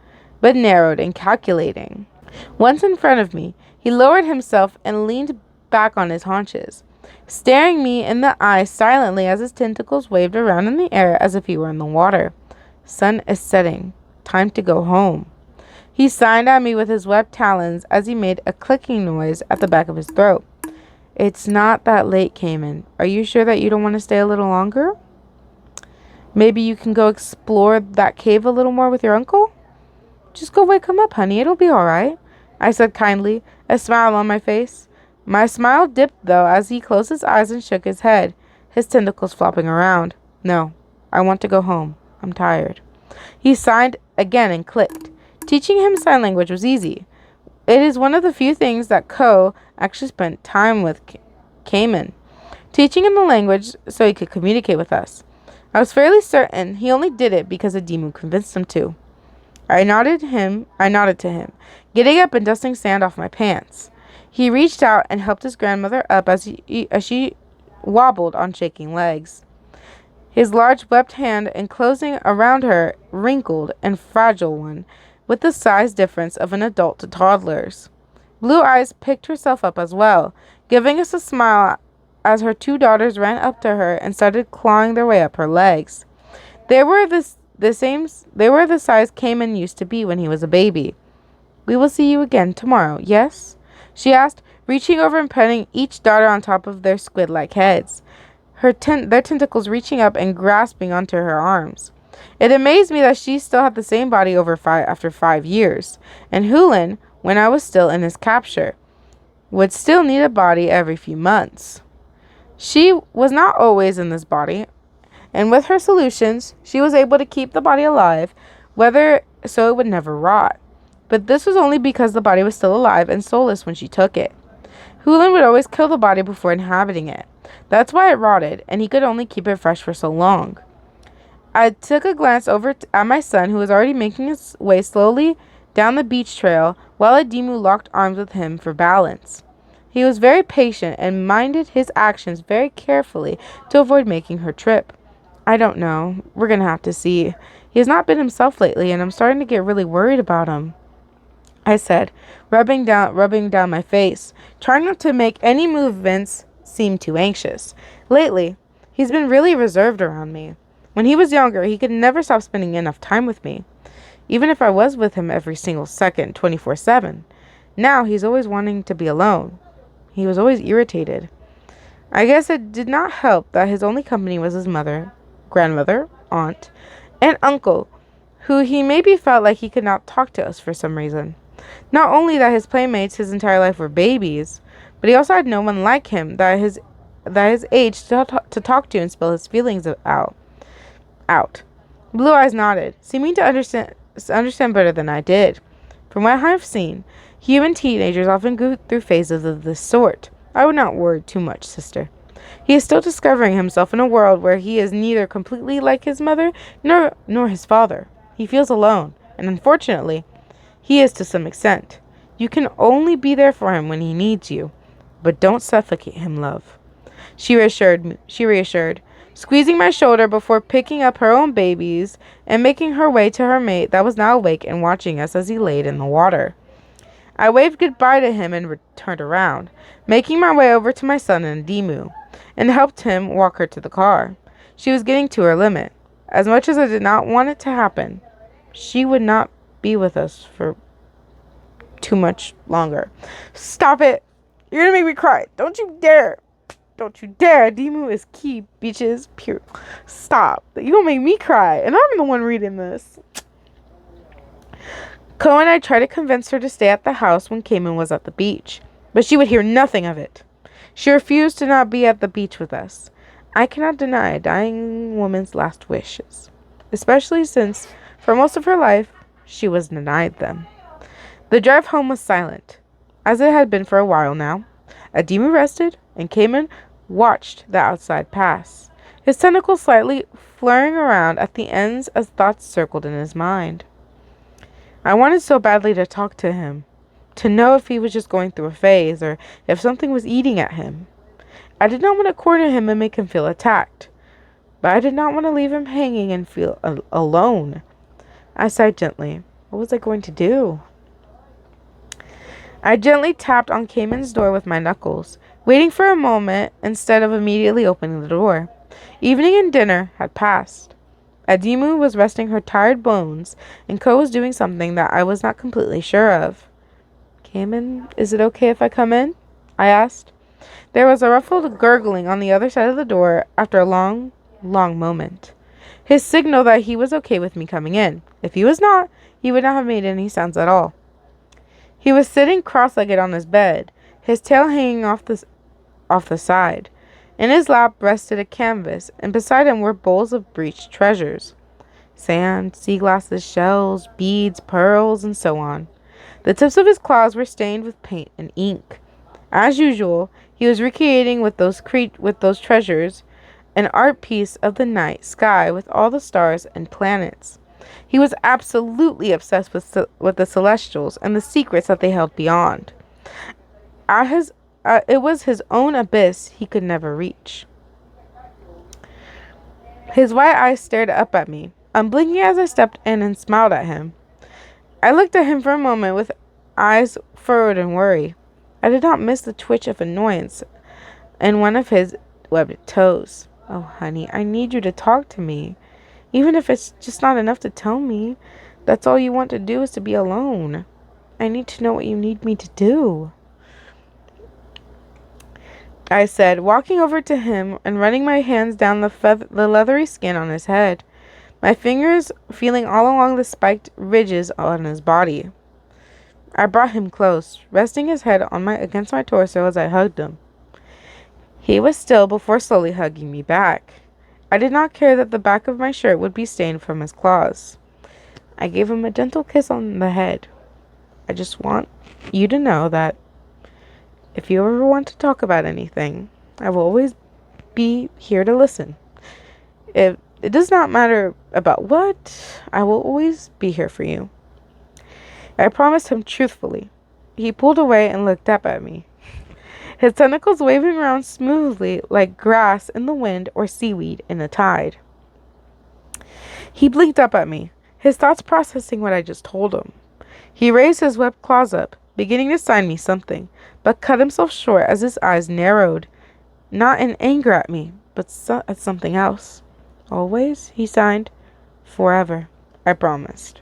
but narrowed and calculating. Once in front of me, he lowered himself and leaned back on his haunches, staring me in the eye silently as his tentacles waved around in the air as if he were in the water. Sun is setting. Time to go home. He signed at me with his webbed talons as he made a clicking noise at the back of his throat. It's not that late, Caiman. Are you sure that you don't want to stay a little longer? Maybe you can go explore that cave a little more with your uncle? Just go wake him up, honey. It'll be all right, I said kindly, a smile on my face. My smile dipped, though, as he closed his eyes and shook his head, his tentacles flopping around. No, I want to go home. I'm tired. He signed again and clicked. Teaching him sign language was easy. It is one of the few things that Ko actually spent time with Caiman, teaching him the language so he could communicate with us. I was fairly certain he only did it because Adimu convinced him to. I nodded to him, getting up and dusting sand off my pants. He reached out and helped his grandmother up as she wobbled on shaking legs. His large webbed hand enclosing around her wrinkled and fragile one, with the size difference of an adult to toddlers. Blue Eyes picked herself up as well, giving us a smile as her two daughters ran up to her and started clawing their way up her legs. They were the size Caiman used to be when he was a baby. We will see you again tomorrow, yes? She asked, reaching over and petting each daughter on top of their squid-like heads, their tentacles reaching up and grasping onto her arms. It amazed me that she still had the same body after 5 years, and Hulin, when I was still in his capture, would still need a body every few months. She was not always in this body, and with her solutions, she was able to keep the body alive, so it would never rot. But this was only because the body was still alive and soulless when she took it. Hulin would always kill the body before inhabiting it. That's why it rotted, and he could only keep it fresh for so long. I took a glance over at my son, who was already making his way slowly down the beach trail, while Adimu locked arms with him for balance. He was very patient and minded his actions very carefully to avoid making her trip. I don't know. We're going to have to see. He has not been himself lately, and I'm starting to get really worried about him, I said, rubbing down my face, trying not to make any movements seem too anxious. Lately, he's been really reserved around me. When he was younger, he could never stop spending enough time with me, even if I was with him every single second, 24/7. Now he's always wanting to be alone. He was always irritated. I guess it did not help that his only company was his mother, grandmother, aunt, and uncle, who he maybe felt like he could not talk to us for some reason. Not only that his playmates his entire life were babies, but he also had no one like him that his age to talk to and spill his feelings out. Blue Eyes nodded, seeming to understand better than I did. From what I have seen, human teenagers often go through phases of this sort. I would not worry too much, sister. He is still discovering himself in a world where he is neither completely like his mother nor his father. He feels alone, and unfortunately, he is to some extent. You can only be there for him when he needs you, but don't suffocate him, love. She reassured, squeezing my shoulder before picking up her own babies and making her way to her mate that was now awake and watching us as he laid in the water. I waved goodbye to him and turned around, making my way over to my son and Adimu, and helped him walk her to the car. She was getting to her limit. As much as I did not want it to happen, she would not be with us for too much longer. Stop it! You're gonna make me cry. Don't you dare! Don't you dare! Adimu is key, bitches. Pure. Stop. You gonna make me cry, and I'm the one reading this. Ko and I tried to convince her to stay at the house when Caiman was at the beach, but she would hear nothing of it. She refused to not be at the beach with us. I cannot deny a dying woman's last wishes, especially since, for most of her life, she was denied them. The drive home was silent, as it had been for a while now. Adimu rested, and Caiman watched the outside pass, his tentacles slightly flaring around at the ends as thoughts circled in his mind. I wanted so badly to talk to him, to know if he was just going through a phase or if something was eating at him. I did not want to corner him and make him feel attacked, but I did not want to leave him hanging and feel alone. I sighed gently. What was I going to do? I gently tapped on Caiman's door with my knuckles, waiting for a moment instead of immediately opening the door. Evening and dinner had passed. Adimu was resting her tired bones, and Ko was doing something that I was not completely sure of. Caiman, is it okay if I come in? I asked. There was a ruffled gurgling on the other side of the door after a long, long moment. His signal that he was okay with me coming in. If he was not, he would not have made any sounds at all. He was sitting cross-legged on his bed, his tail hanging off the side. In his lap rested a canvas, and beside him were bowls of breached treasures. Sand, sea glasses, shells, beads, pearls, and so on. The tips of his claws were stained with paint and ink. As usual, he was recreating with those treasures an art piece of the night sky with all the stars and planets. He was absolutely obsessed with the celestials and the secrets that they held beyond. It was his own abyss he could never reach. His white eyes stared up at me, unblinking as I stepped in and smiled at him. I looked at him for a moment with eyes furrowed in worry. I did not miss the twitch of annoyance in one of his webbed toes. Oh, honey, I need you to talk to me. Even if it's just not enough to tell me, that's all you want to do is to be alone. I need to know what you need me to do, I said, walking over to him and running my hands down the leathery skin on his head, my fingers feeling all along the spiked ridges on his body. I brought him close, resting his head against my torso as I hugged him. He was still before slowly hugging me back. I did not care that the back of my shirt would be stained from his claws. I gave him a gentle kiss on the head. I just want you to know that if you ever want to talk about anything, I will always be here to listen. If it does not matter about what, I will always be here for you. I promised him truthfully. He pulled away and looked up at me, his tentacles waving around smoothly like grass in the wind or seaweed in the tide. He blinked up at me, his thoughts processing what I just told him. He raised his webbed claws up, beginning to sign me something, but cut himself short as his eyes narrowed, not in anger at me, but at something else. Always, he signed. Forever, I promised.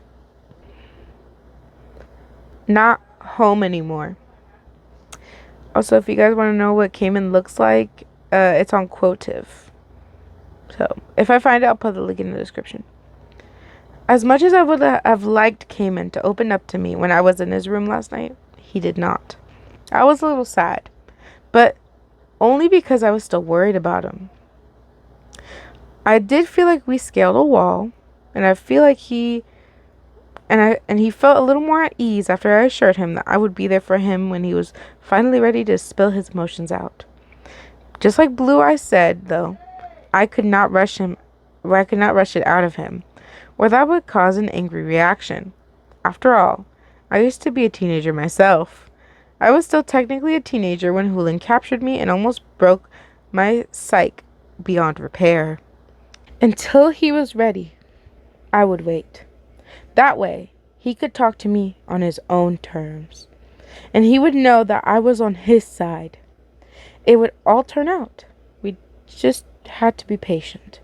Not home anymore. Also, if you guys want to know what Caiman looks like, it's on Quotive. So, if I find it, I'll put the link in the description. As much as I would have liked Caiman to open up to me when I was in his room last night, he did not. I was a little sad, but only because I was still worried about him. I did feel like we scaled a wall, and I feel like he felt a little more at ease after I assured him that I would be there for him when he was finally ready to spill his emotions out. Just like Blue Eyes said, though, I could not rush it out of him, or that would cause an angry reaction. After all, I used to be a teenager myself. I was still technically a teenager when Hulin captured me and almost broke my psyche beyond repair. Until he was ready, I would wait. That way, he could talk to me on his own terms, and he would know that I was on his side. It would all turn out. We just had to be patient.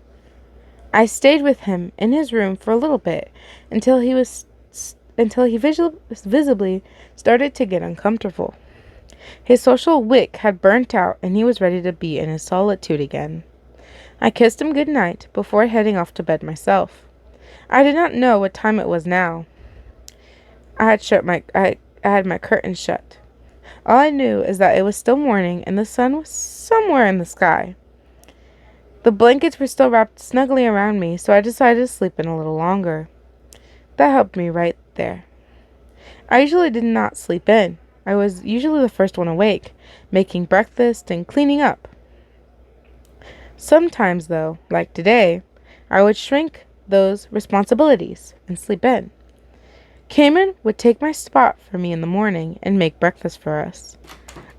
I stayed with him in his room for a little bit until he visibly started to get uncomfortable. His social wick had burnt out, and he was ready to be in his solitude again. I kissed him good night before heading off to bed myself. I did not know what time it was now. I had my curtains shut. All I knew is that it was still morning and the sun was somewhere in the sky. The blankets were still wrapped snugly around me, so I decided to sleep in a little longer. That helped me right there. I usually did not sleep in. I was usually the first one awake, making breakfast and cleaning up. Sometimes, though, like today, I would shrink those responsibilities and sleep in. Caiman would take my spot for me in the morning and make breakfast for us.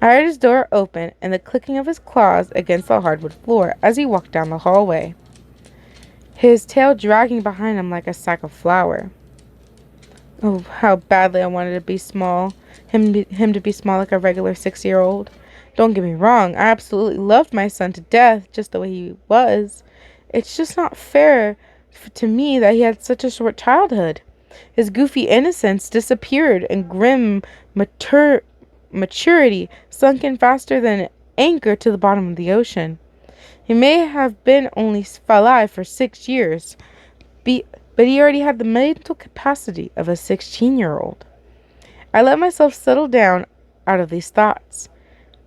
I heard his door open and the clicking of his claws against the hardwood floor as he walked down the hallway, his tail dragging behind him like a sack of flour. Oh, how badly I wanted to be small, him to be small like a regular 6-year-old. Don't get me wrong, I absolutely loved my son to death just the way he was. It's just not fair to me that he had such a short childhood. His goofy innocence disappeared, and grim maturity sunk in faster than an anchor to the bottom of the ocean. He may have been only alive for 6 years, but he already had the mental capacity of a 16-year-old. I let myself settle down out of these thoughts.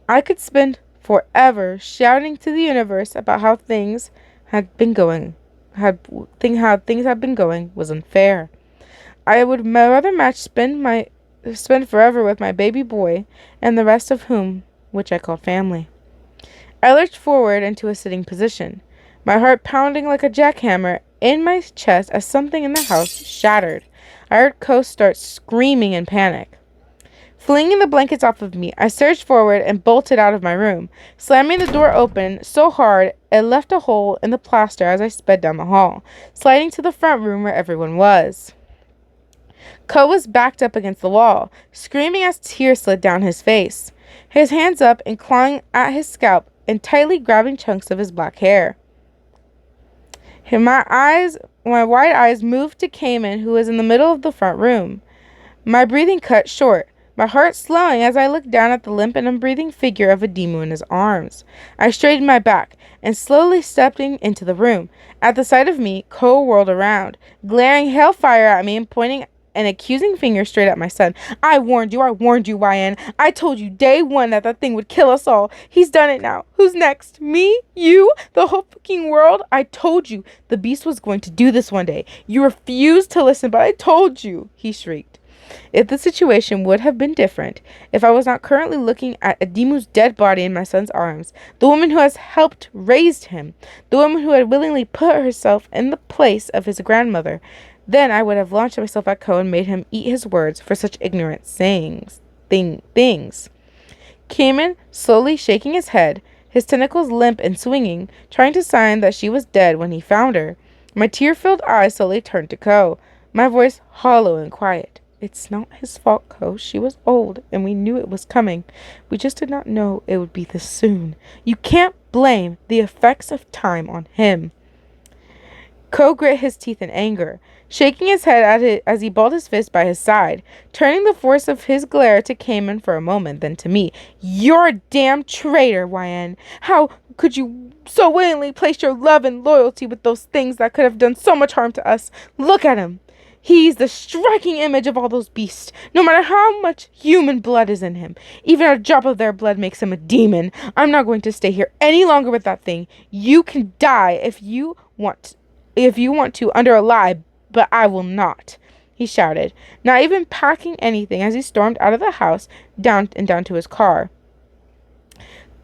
I could spend forever shouting to the universe about how things had been going, how things had been going was unfair. I would rather spend forever with my baby boy and the rest of whom, which I called family. I lurched forward into a sitting position, my heart pounding like a jackhammer in my chest as something in the house shattered. I heard Co start screaming in panic. Flinging the blankets off of me, I surged forward and bolted out of my room, slamming the door open so hard it left a hole in the plaster as I sped down the hall, sliding to the front room where everyone was. Co was backed up against the wall, screaming as tears slid down his face, his hands up and clawing at his scalp and tightly grabbing chunks of his black hair. My wide eyes moved to Caiman, who was in the middle of the front room. My breathing cut short, my heart slowing as I looked down at the limp and unbreathing figure of Adimu in his arms. I straightened my back and slowly stepping into the room. At the sight of me, Co whirled around, glaring hellfire at me and pointing an accusing finger straight at my son. I warned you, YN. I told you day one that thing would kill us all. He's done it now. Who's next? Me? You? The whole fucking world? I told you the beast was going to do this one day. You refused to listen, but I told you, he shrieked. If the situation would have been different, if I was not currently looking at Adimu's dead body in my son's arms, the woman who has helped raise him, the woman who had willingly put herself in the place of his grandmother, then I would have launched myself at Co and made him eat his words for such ignorant things. Caiman, slowly shaking his head, his tentacles limp and swinging, trying to sign that she was dead when he found her. My tear-filled eyes slowly turned to Co, my voice hollow and quiet. It's not his fault, Co. She was old, and we knew it was coming. We just did not know it would be this soon. You can't blame the effects of time on him. Co grit his teeth in anger, shaking his head at it as he balled his fist by his side, turning the force of his glare to Caiman for a moment, then to me. You're a damn traitor, YN. How could you so willingly place your love and loyalty with those things that could have done so much harm to us? Look at him. He's the striking image of all those beasts, no matter how much human blood is in him. Even a drop of their blood makes him a demon. I'm not going to stay here any longer with that thing. You can die if you want to under a lie, but I will not, he shouted, not even packing anything as he stormed out of the house down to his car.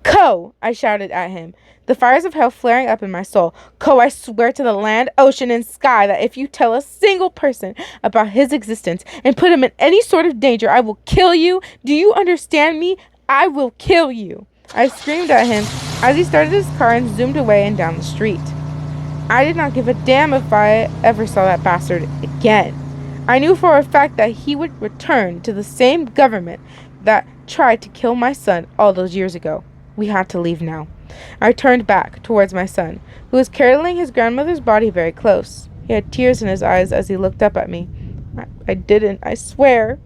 Co, I shouted at him, the fires of hell flaring up in my soul. Co, I swear to the land, ocean, and sky that if you tell a single person about his existence and put him in any sort of danger, I will kill you. Do you understand me? I will kill you. I screamed at him as he started his car and zoomed away and down the street. I did not give a damn if I ever saw that bastard again. I knew for a fact that he would return to the same government that tried to kill my son all those years ago. We had to leave now. I turned back towards my son, who was carrying his grandmother's body very close. He had tears in his eyes as he looked up at me. I swear.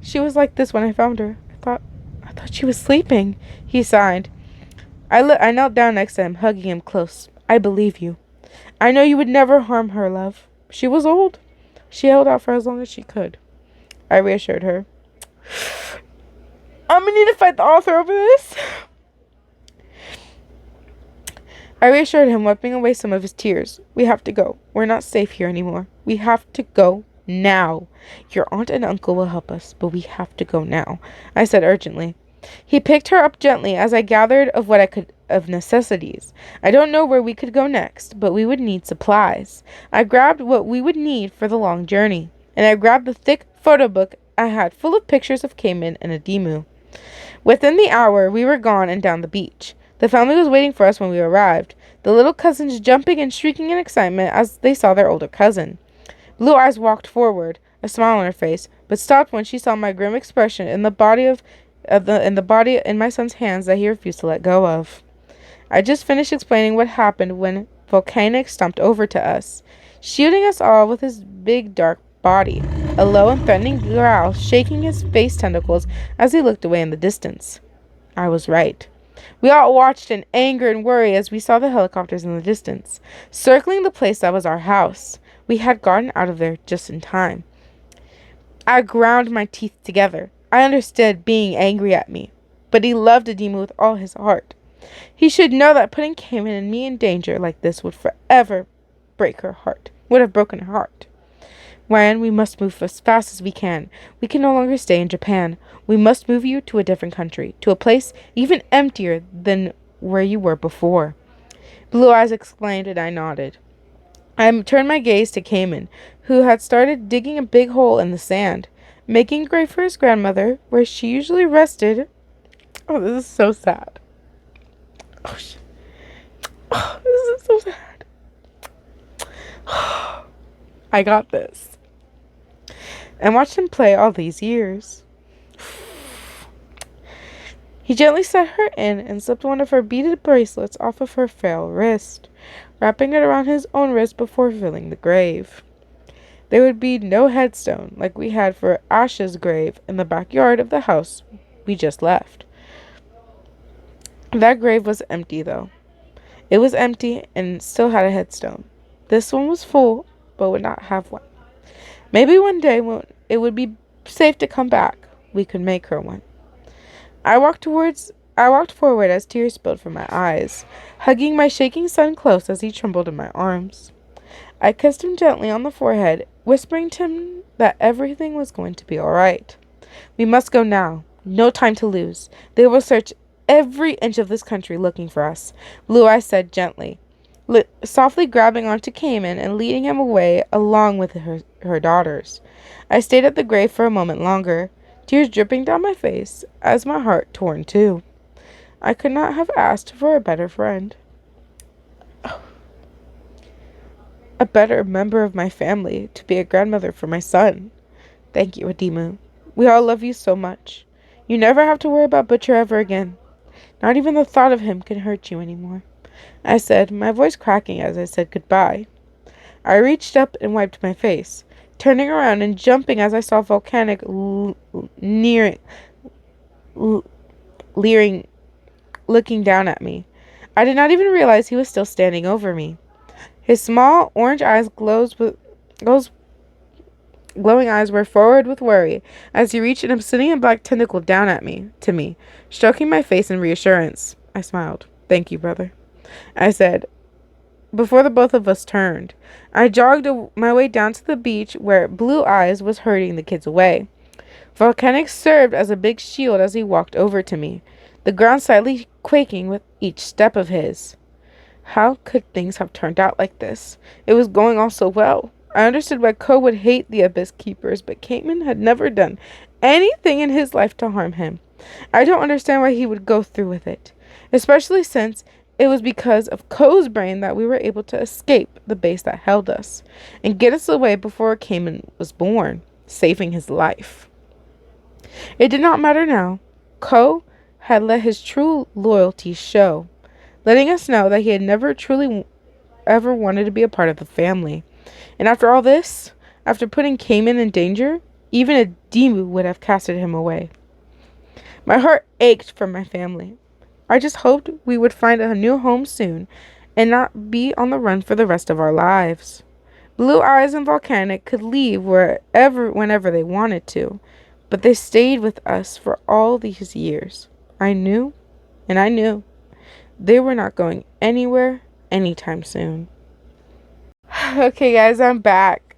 She was like this when I found her. I thought she was sleeping, he sighed. I knelt down next to him, hugging him close. I believe you. I know you would never harm her, love. She was old. She held out for as long as she could. I reassured her. I'm gonna need to fight the author over this. I reassured him, wiping away some of his tears. We have to go. We're not safe here anymore. We have to go now. Your aunt and uncle will help us, but we have to go now, I said urgently. He picked her up gently as I gathered of what I could of necessities. I don't know where we could go next, but we would need supplies. I grabbed what we would need for the long journey, and I grabbed the thick photo book I had full of pictures of Caiman and Adimu. Within the hour, we were gone and down the beach. The family was waiting for us when we arrived, the little cousins jumping and shrieking in excitement as they saw their older cousin. Blue Eyes walked forward, a smile on her face, but stopped when she saw my grim expression in the body in my son's hands that he refused to let go of. I just finished explaining what happened when Volcanic stomped over to us. shielding us all with his big dark body, a low and threatening growl shaking his face tentacles as he looked away in the distance. I was right. We all watched in anger and worry as we saw the helicopters in the distance, circling the place that was our house. We had gotten out of there just in time. I ground my teeth together. I understood being angry at me, but he loved Adima with all his heart. He should know that putting Caiman and me in danger like this would forever break her heart. Would have broken her heart. Ryan, we must move as fast as we can. We can no longer stay in Japan. We must move you to a different country, to a place even emptier than where you were before. Blue Eyes exclaimed, and I nodded. I turned my gaze to Caiman, who had started digging a big hole in the sand, making a grave for his grandmother, where she usually rested. Oh, this is so sad. Oh, shit. Oh, this is so sad. I got this. And watched him play all these years. He gently set her in and slipped one of her beaded bracelets off of her frail wrist, wrapping it around his own wrist before filling the grave. There would be no headstone like we had for Ash's grave in the backyard of the house we just left. That grave was empty, though. It was empty and still had a headstone. This one was full, but would not have one. Maybe one day when it would be safe to come back, we could make her one. I walked forward as tears spilled from my eyes, hugging my shaking son close as he trembled in my arms. I kissed him gently on the forehead, whispering to him that everything was going to be all right. We must go now. No time to lose. They will search every inch of this country looking for us, Blue Eyes said gently, softly grabbing onto Caiman and leading him away along with her daughters. I stayed at the grave for a moment longer, tears dripping down my face as my heart torn too. I could not have asked for a better friend. A better member of my family to be a grandmother for my son. Thank you, Adimu. We all love you so much. You never have to worry about Butcher ever again. Not even the thought of him can hurt you anymore, I said, my voice cracking as I said goodbye. I reached up and wiped my face, turning around and jumping as I saw Volcanic leering, looking down at me. I did not even realize he was still standing over me. His small orange eyes glowing eyes were forward with worry as he reached an obsidian black tentacle down at me, stroking my face in reassurance. I smiled. Thank you, brother, I said, before the both of us turned. I jogged my way down to the beach where Blue Eyes was herding the kids away. Volcanic served as a big shield as he walked over to me, the ground slightly quaking with each step of his. How could things have turned out like this? It was going all so well. I understood why Ko would hate the Abyss Keepers, but Caiman had never done anything in his life to harm him. I don't understand why he would go through with it, especially since it was because of Ko's brain that we were able to escape the base that held us and get us away before Caiman was born, saving his life. It did not matter now. Ko had let his true loyalty show, letting us know that he had never truly ever wanted to be a part of the family. And after all this, after putting Caiman in danger, even a Demu would have casted him away. My heart ached for my family. I just hoped we would find a new home soon and not be on the run for the rest of our lives. Blue Eyes and Volcanic could leave whenever they wanted to, but they stayed with us for all these years. I knew, and I knew, they were not going anywhere anytime soon. Okay, guys, I'm back.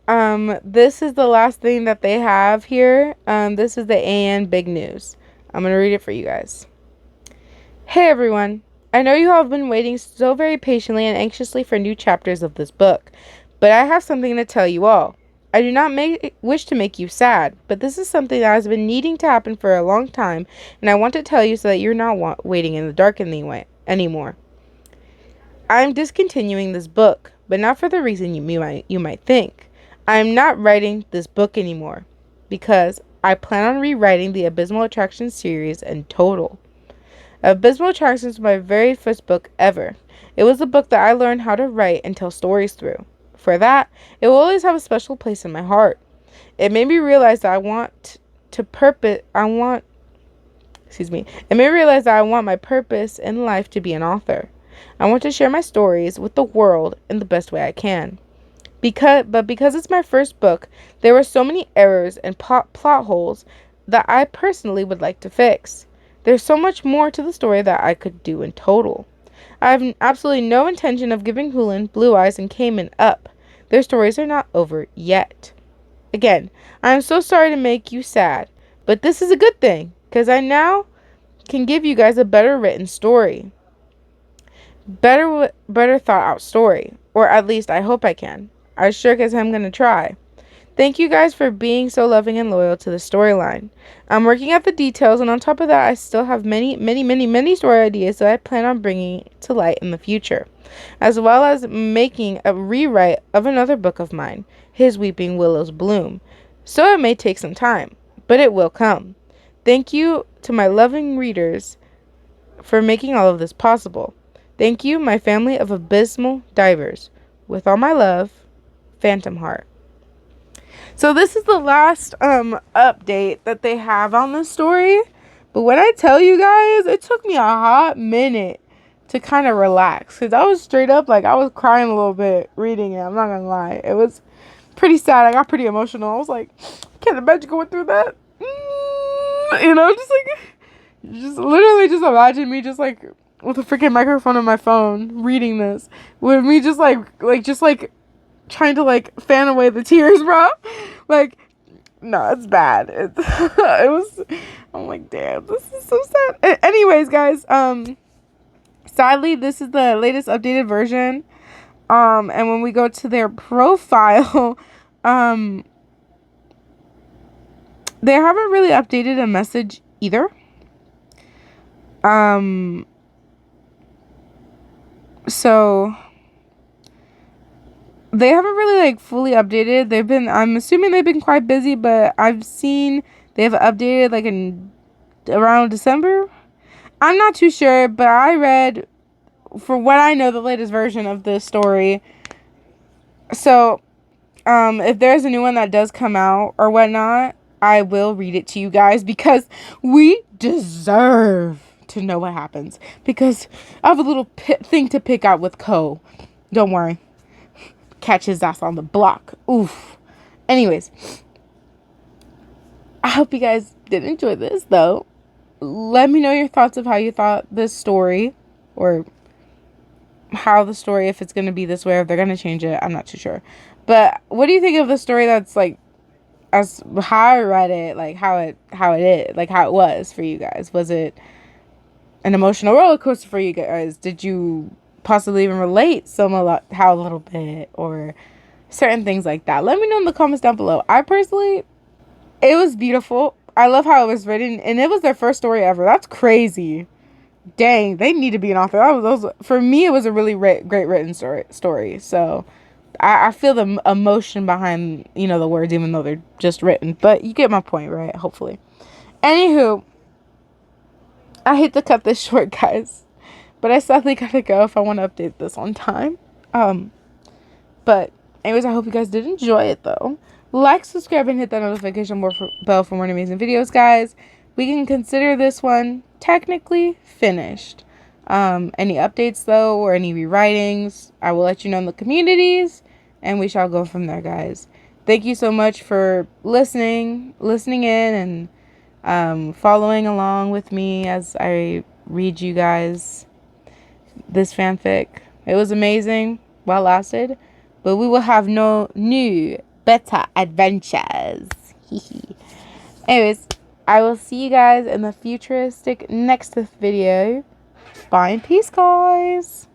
This is the last thing that they have here. This is the AN big news. I'm going to read it for you guys. Hey, everyone. I know you all have been waiting so very patiently and anxiously for new chapters of this book, but I have something to tell you all. I do not wish to make you sad, but this is something that has been needing to happen for a long time, and I want to tell you so that you're not waiting in the dark anymore. I'm discontinuing this book, but not for the reason you might think. I am not writing this book anymore because I plan on rewriting the Abyssal Attraction series in total. Abyssal Attractions was my very first book ever. It was the book that I learned how to write and tell stories through. For that, it will always have a special place in my heart. It made me realize that It made me realize that I want my purpose in life to be an author. I want to share my stories with the world in the best way I can. Because it's my first book, there were so many errors and plot holes that I personally would like to fix. There's so much more to the story that I could do in total. I have absolutely no intention of giving Hulin, Blue Eyes, and Caiman up. Their stories are not over yet. Again, I am so sorry to make you sad, but this is a good thing, because I now can give you guys a better written story. Better thought out story. Or at least I hope I can. I sure guess I'm going to try. Thank you guys for being so loving and loyal to the storyline. I'm working out the details, and on top of that, I still have many story ideas that I plan on bringing to light in the future, as well as making a rewrite of another book of mine, His Weeping Willows Bloom. So it may take some time, but it will come. Thank you to my loving readers for making all of this possible. Thank you, my family of abysmal divers. With all my love, Phantom Heart. So this is the last update that they have on this story. But when I tell you guys, it took me a hot minute to kind of relax. Because I was straight up, like, I was crying a little bit reading it. I'm not going to lie. It was pretty sad. I got pretty emotional. I was like, I can't imagine going through that. You know, just literally just imagine me just like with a freaking microphone on my phone reading this. With me just like trying to like fan away the tears, bro. Like, no, it's bad. It was, I'm like, damn, this is so sad. Anyways, guys, sadly, this is the latest updated version. And when we go to their profile, they haven't really updated a message either. So they haven't really like fully updated. I'm assuming they've been quite busy, but I've seen they've updated like in around December. I'm not too sure, but I read, for what I know, the latest version of this story. So, if there's a new one that does come out or whatnot, I will read it to you guys, because we deserve to know what happens, because I have a little thing to pick out with Ko. Don't worry. Catch his ass on the block. Oof. Anyways, I hope you guys did enjoy this, though. Let me know your thoughts of how you thought this story, or how the story, if it's going to be this way, or if they're going to change it. I'm not too sure. But what do you think of the story that's like, as how I read it, like how it is, like how it was for you guys? Was it an emotional roller coaster for you guys? Did you possibly even relate how a little bit, or certain things like that? Let me know in the comments down below. I personally, it was beautiful. I love how it was written, and it was their first story ever. That's crazy. Dang, they need to be an author. That was for me, it was a really great written story. So I feel the emotion behind, the words, even though they're just written. But you get my point, right? Hopefully. Anywho, I hate to cut this short, guys, but I sadly gotta go if I want to update this on time. But anyways, I hope you guys did enjoy it, though. Like, subscribe, and hit that notification bell for more amazing videos, guys. We can consider this one technically finished. Any updates, though, or any rewritings, I will let you know in the communities, and we shall go from there, guys. Thank you so much for listening in, and following along with me as I read you guys this fanfic. It was amazing, well lasted, but we will have no new, better adventures. Anyways, I will see you guys in the futuristic next video. Bye and peace, guys.